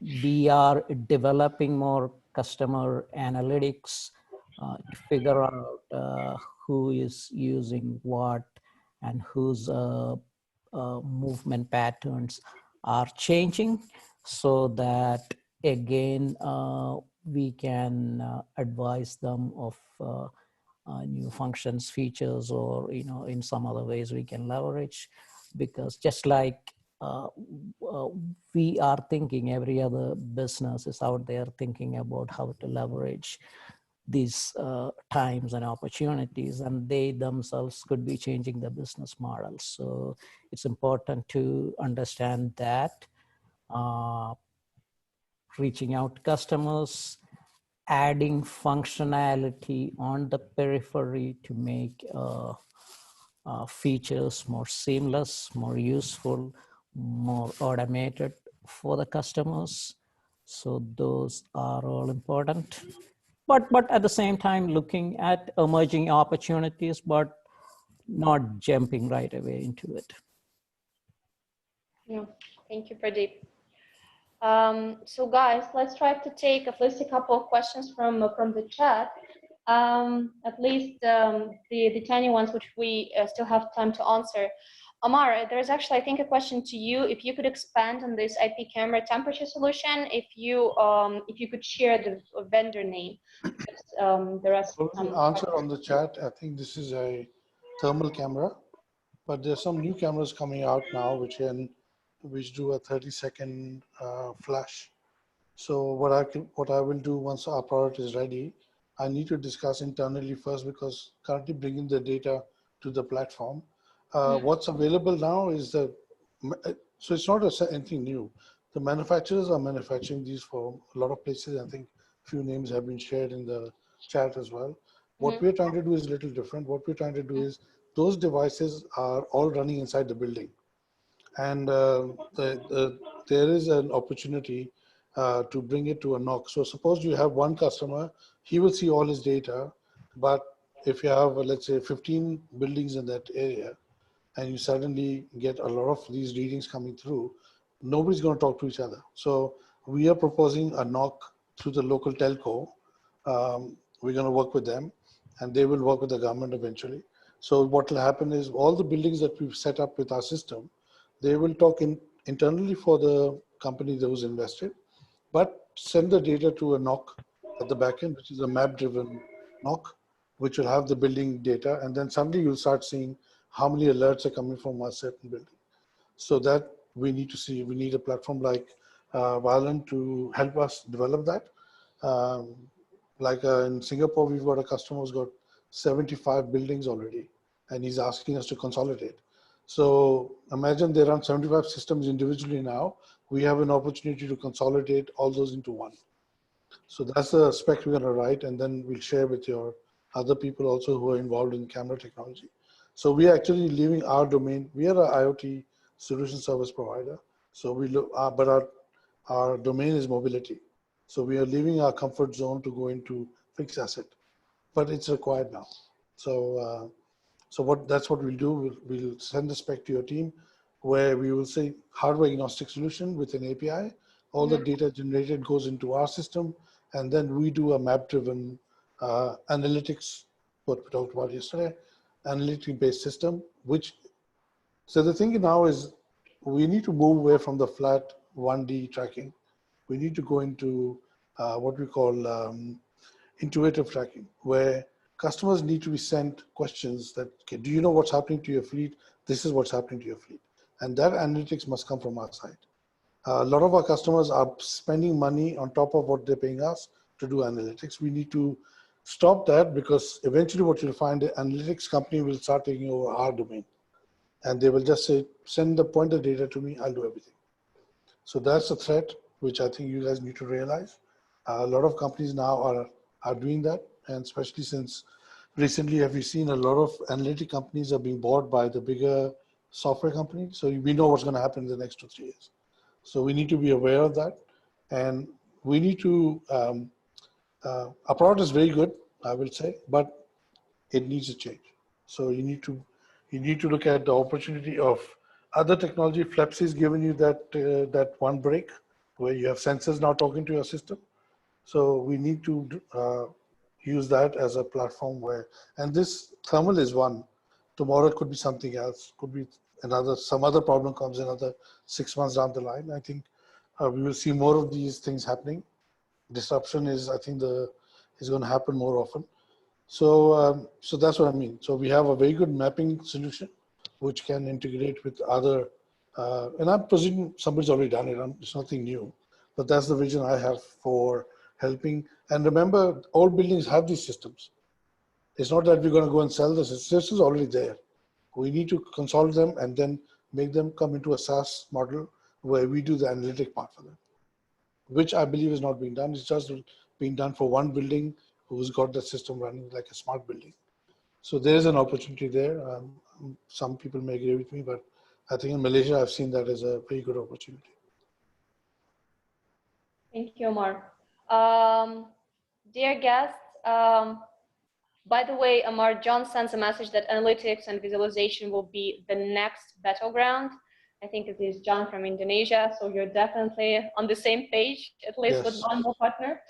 We are developing more customer analytics to figure out who is using what and whose movement patterns are changing, so that again we can advise them of new functions, features, or in some other ways we can leverage. Because just like we are thinking, every other business is out there thinking about how to leverage these times and opportunities, and they themselves could be changing the business model. So it's important to understand that, reaching out to customers, adding functionality on the periphery to make features more seamless, more useful, more automated for the customers. So those are all important. But at the same time, looking at emerging opportunities, but not jumping right away into it. Yeah, thank you, Pradeep. So guys, let's try to take at least a couple of questions from the chat. At least the tiny ones which we still have time to answer. Omar, there's actually, I think, a question to you. If you could expand on this IP camera temperature solution, if you could share the vendor name. Because, there are some answer on the chat. I think this is a thermal camera, but there's some new cameras coming out now which do a 30-second flash. So what I will do once our product is ready, I need to discuss internally first, because currently bringing the data to the platform. What's available now is so it's not anything new. The manufacturers are manufacturing these for a lot of places. I think a few names have been shared in the chat as well. What we're trying to do is a little different. What we're trying to do is those devices are all running inside the building. And there is an opportunity to bring it to a NOC. So suppose you have one customer, he will see all his data, but if you have, let's say, 15 buildings in that area, and you suddenly get a lot of these readings coming through, nobody's going to talk to each other. So we are proposing a NOC through the local telco. We're going to work with them, and they will work with the government eventually. So what will happen is all the buildings that we've set up with our system, they will talk internally for the company that was invested. but send the data to a NOC at the back end, which is a map-driven NOC, which will have the building data. And then suddenly you'll start seeing how many alerts are coming from a certain building. So that we need to see, we need a platform like wialon to help us develop that. In Singapore, we've got a customer who's got 75 buildings already, and he's asking us to consolidate. So imagine they run 75 systems individually now. We have an opportunity to consolidate all those into one. So that's the spec we're going to write, and then we'll share with your other people also who are involved in camera technology. So we are actually leaving our domain. We are an IoT solution service provider. So we look, but our domain is mobility. So we are leaving our comfort zone to go into fixed asset, but it's required now. So that's what we'll do. We'll send the spec to your team, where we will say hardware agnostic solution with an API. All the data generated goes into our system, and then we do a map-driven analytics, what we talked about yesterday, analytic-based system. So the thing now is we need to move away from the flat 1D tracking. We need to go into what we call intuitive tracking, where customers need to be sent questions that, okay, do you know what's happening to your fleet? This is what's happening to your fleet. And that analytics must come from our side. A lot of our customers are spending money on top of what they're paying us to do analytics. We need to stop that, because eventually what you'll find, the analytics company will start taking over our domain. And they will just say, send the pointer data to me, I'll do everything. So that's a threat, which I think you guys need to realize. A lot of companies now are doing that. And especially since recently, have you seen a lot of analytic companies are being bought by the bigger software companies? So we know what's going to happen in the next 2 or 3 years. So we need to be aware of that. And we need to, our product is very good, I will say, but it needs a change. So you need to look at the opportunity of other technology. Flespi is giving you that one break where you have sensors now talking to your system. So we need to use that as a platform where, and this thermal is one. Tomorrow it could be something else, could be some other problem comes another 6 months down the line. I think we will see more of these things happening. Disruption is, I think, is going to happen more often. So that's what I mean. So we have a very good mapping solution, which can integrate with other, and I'm presuming somebody's already done it. It's nothing new, but that's the vision I have for helping. And remember, all buildings have these systems. It's not that we're going to go and sell this. The system is already there. We need to consolidate them and then make them come into a SaaS model where we do the analytic part for them, which I believe is not being done. It's just being done for one building who's got the system running like a smart building. So there is an opportunity there. Some people may agree with me, but I think in Malaysia, I've seen that as a very good opportunity. Thank you, Omar. Dear guests, by the way, Omar, John sends a message that analytics and visualization will be the next battleground. I think it is John from Indonesia, so you're definitely on the same page, at least with one more partner.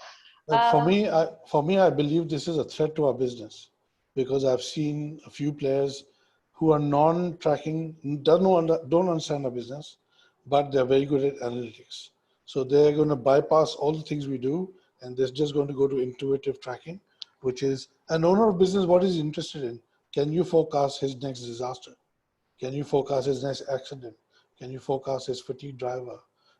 For me, I believe this is a threat to our business, because I've seen a few players who are non-tracking, don't understand our business, but they're very good at analytics. So they're going to bypass all the things we do, and they're just going to go to intuitive tracking, which is an owner of business. What is he interested in? Can you forecast his next disaster? Can you forecast his next accident? Can you forecast his fatigue driver?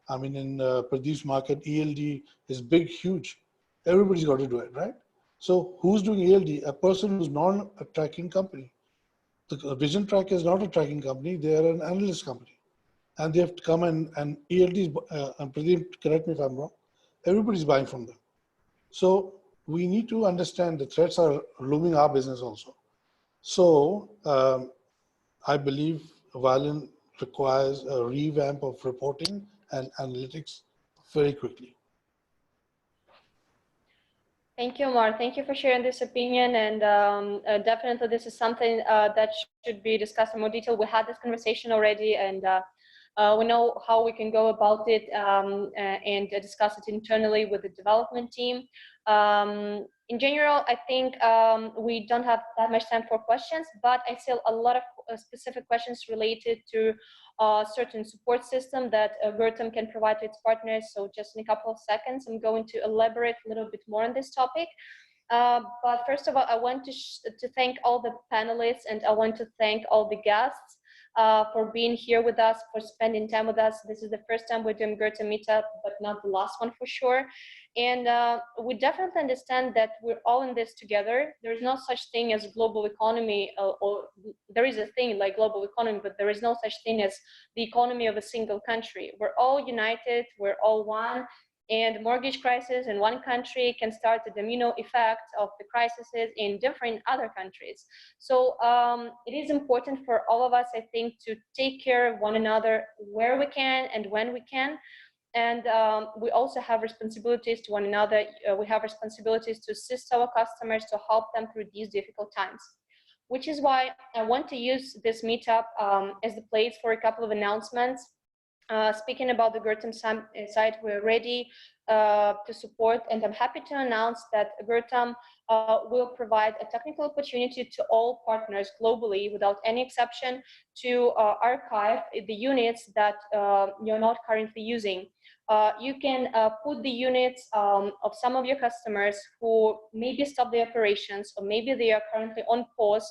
I mean, in Pradeep's market, ELD is big, huge. Everybody's got to do it, right? So who's doing ELD? A person who's not a tracking company. The Vision Track is not a tracking company. They are an analyst company. And they have to come and ELDs, and Pradeep, correct me if I'm wrong, everybody's buying from them. So we need to understand the threats are looming our business also. So I believe wialon requires a revamp of reporting and analytics very quickly. Thank you, Omar. Thank you for sharing this opinion. And definitely this is something that should be discussed in more detail. We had this conversation already, and We know how we can go about it and discuss it internally with the development team. In general, I think we don't have that much time for questions, but I still a lot of specific questions related to certain support system that Gurtam can provide to its partners. So just in a couple of seconds, I'm going to elaborate a little bit more on this topic. But first of all, I want to thank all the panelists, and I want to thank all the guests for being here with us, for spending time with us. This is the first time we're doing Gurtam meetup, but not the last one for sure. And we definitely understand that we're all in this together. There's no such thing as global economy, or there is a thing like global economy, but there is no such thing as the economy of a single country. We're all united, we're all one. And mortgage crisis in one country can start a domino effect of the crises in different other countries. So it is important for all of us, I think, to take care of one another where we can and when we can. And we also have responsibilities to one another. We have responsibilities to assist our customers, to help them through these difficult times. Which is why I want to use this meetup as the place for a couple of announcements. Speaking about the Gurtam site, we're ready to support, and I'm happy to announce that Gurtam will provide a technical opportunity to all partners globally, without any exception, to archive the units that you're not currently using. You can put the units of some of your customers who maybe stop the operations, or maybe they are currently on pause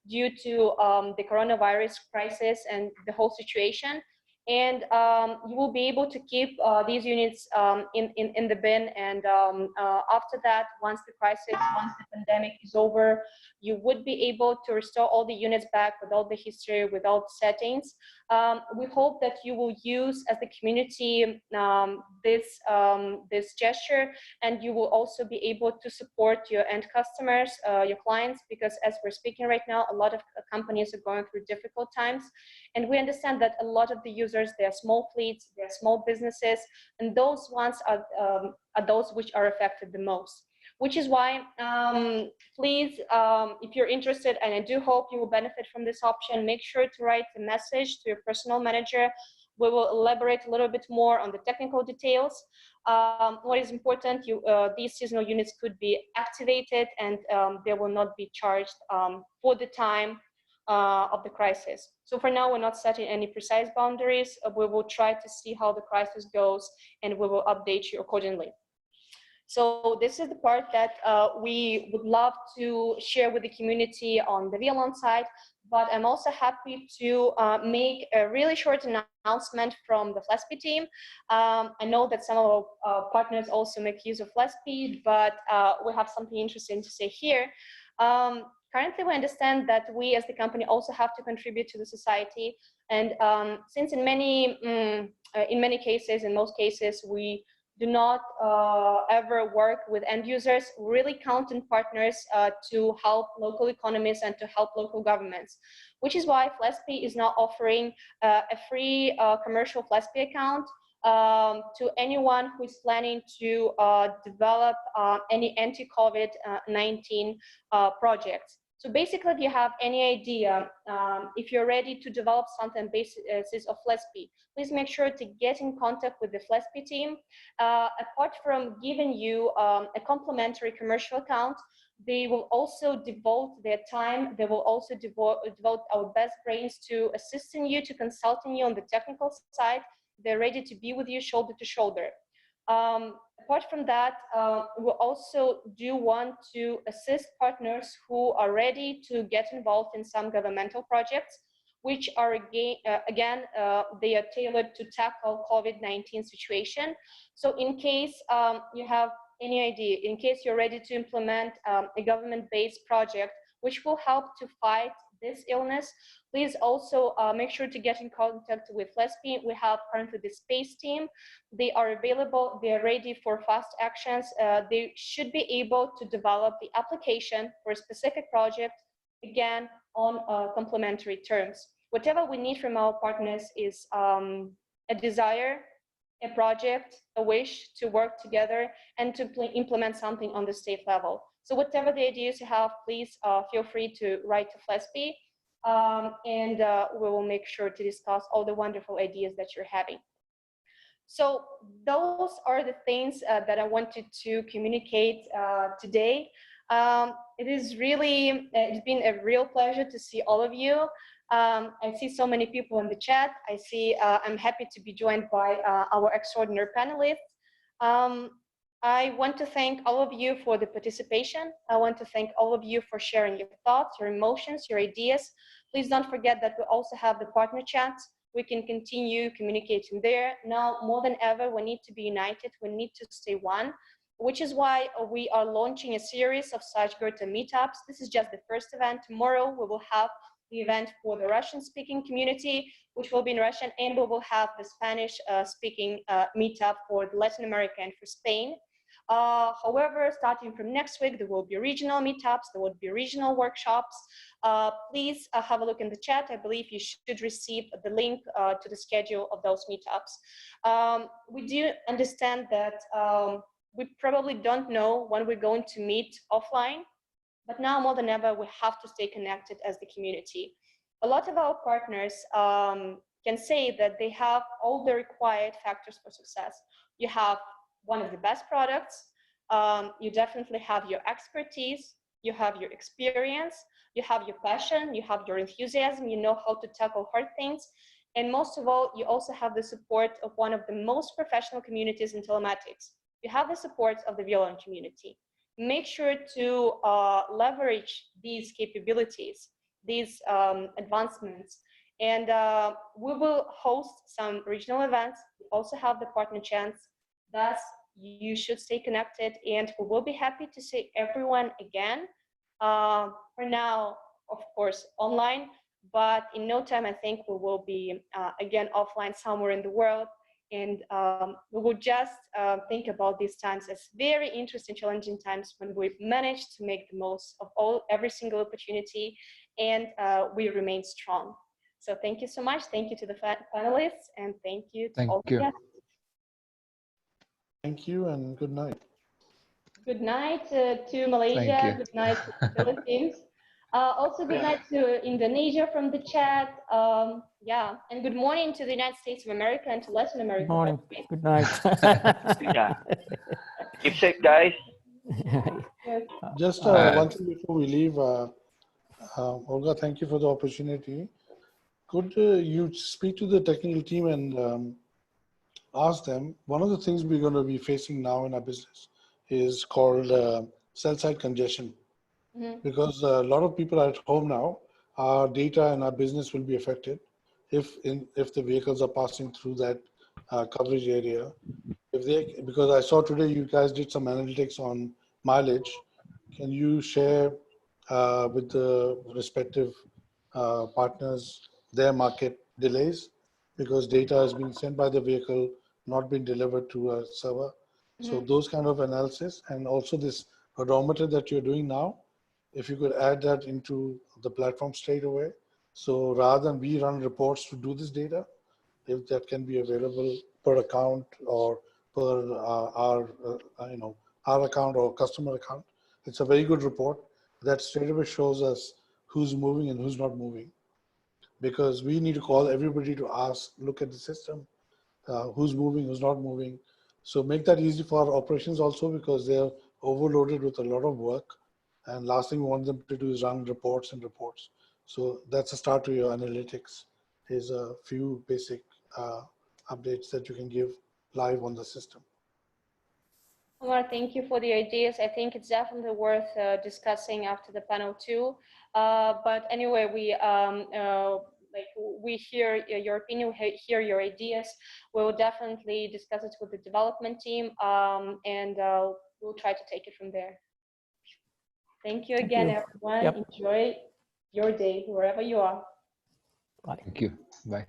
due to the coronavirus crisis and the whole situation. And you will be able to keep these units in the bin. And after that, once the crisis, once the pandemic is over, you would be able to restore all the units back with all the history, with all the settings. We hope that you will use as the community this gesture, and you will also be able to support your end customers, your clients, because as we're speaking right now, a lot of companies are going through difficult times. And we understand that a lot of the users, they are small fleets, they are small businesses, and those ones are those which are affected the most. Which is why, please, if you're interested, and I do hope you will benefit from this option, make sure to write a message to your personal manager. We will elaborate a little bit more on the technical details. What is important, these seasonal units could be activated, and they will not be charged for the time of the crisis. So for now, we're not setting any precise boundaries. We will try to see how the crisis goes, and we will update you accordingly. So this is the part that we would love to share with the community on the wialon side, but I'm also happy to make a really short announcement from the flespi team. I know that some of our partners also make use of flespi, but we have something interesting to say here. Currently, we understand that we as the company also have to contribute to the society. And since in many cases, in most cases, we do not ever work with end users, we really count on partners to help local economies and to help local governments. Which is why flespi is now offering a free commercial flespi account to anyone who is planning to develop any anti-COVID-19 projects. So basically, if you have any idea, if you're ready to develop something basis of flespi, please make sure to get in contact with the flespi team. Apart from giving you a complimentary commercial account, they will also devote their time. They will also devote our best brains to assisting you, to consulting you on the technical side. They're ready to be with you shoulder to shoulder. Apart from that, we also do want to assist partners who are ready to get involved in some governmental projects, which are again, they are tailored to tackle COVID-19 situation. So in case you have any idea, in case you're ready to implement a government-based project which will help to fight this illness, please also make sure to get in contact with flespi. We have currently the space team. They are available. They are ready for fast actions. They should be able to develop the application for a specific project, again, on complementary terms. Whatever we need from our partners is a desire, a project, a wish to work together and to implement something on the state level. So whatever the ideas you have, please feel free to write to flespi. and we will make sure to discuss all the wonderful ideas that you're having. So those are the things that I wanted to communicate today. It's been a real pleasure to see all of you. I see so many people in the chat. I'm happy to be joined by our extraordinary panelists. I want to thank all of you for the participation. I want to thank all of you for sharing your thoughts, your emotions, your ideas. Please don't forget that we also have the partner chats. We can continue communicating there. Now, more than ever, we need to be united. We need to stay one, which is why we are launching a series of such Gurtam meetups. This is just the first event. Tomorrow, we will have the event for the Russian-speaking community, which will be in Russian, and we will have the Spanish-speaking meetup for Latin America and for Spain. However, starting from next week, there will be regional meetups, there will be regional workshops. Please have a look in the chat. I believe you should receive the link to the schedule of those meetups. We do understand that we probably don't know when we're going to meet offline, but now more than ever, we have to stay connected as the community. A lot of our partners can say that they have all the required factors for success. You have one of the best products, you definitely have your expertise, you have your experience, you have your passion, you have your enthusiasm, you know how to tackle hard things, and most of all, you also have the support of one of the most professional communities in telematics. You have the support of the wialon community. Make sure to leverage these capabilities, these advancements, and we will host some regional events. We also have the partner chance. Thus, you should stay connected, and we will be happy to see everyone again. For now, of course, online, but in no time, I think we will be again offline somewhere in the world. And we will just think about these times as very interesting, challenging times when we've managed to make the most of every single opportunity, and we remain strong. So thank you so much. Thank you to the panelists, and thank you to all the guests. Thank you and good night. Good night to Malaysia. Good night to the Philippines. Also, good night to Indonesia from the chat. Yeah, and good morning to the United States of America and to Latin America. Good morning. Good night. Yeah. Keep safe, guys. Just one thing before we leave, Olga, thank you for the opportunity. Could you speak to the technical team and ask them, one of the things we're going to be facing now in our business is called cell-site congestion. Because a lot of people are at home now, our data and our business will be affected if the vehicles are passing through that coverage area. Because I saw today you guys did some analytics on mileage. Can you share with the respective partners their market delays? Because data is being sent by the vehicle, not being delivered to a server. So those kind of analysis, and also this odometer that you're doing now, if you could add that into the platform straight away. So rather than we run reports to do this data, if that can be available per account or per our account or customer account, it's a very good report that straight away shows us who's moving and who's not moving. Because we need to call everybody to ask, look at the system, who's moving, who's not moving. So make that easy for our operations also, because they're overloaded with a lot of work. And last thing we want them to do is run reports and reports. So that's a start to your analytics, is a few basic updates that you can give live on the system. Omar, thank you for the ideas. I think it's definitely worth discussing after the panel too. But anyway, we hear your opinion, we hear your ideas. We will definitely discuss it with the development team, and we'll try to take it from there. Thank you again, everyone. Enjoy your day wherever you are. Bye. Thank you. Bye.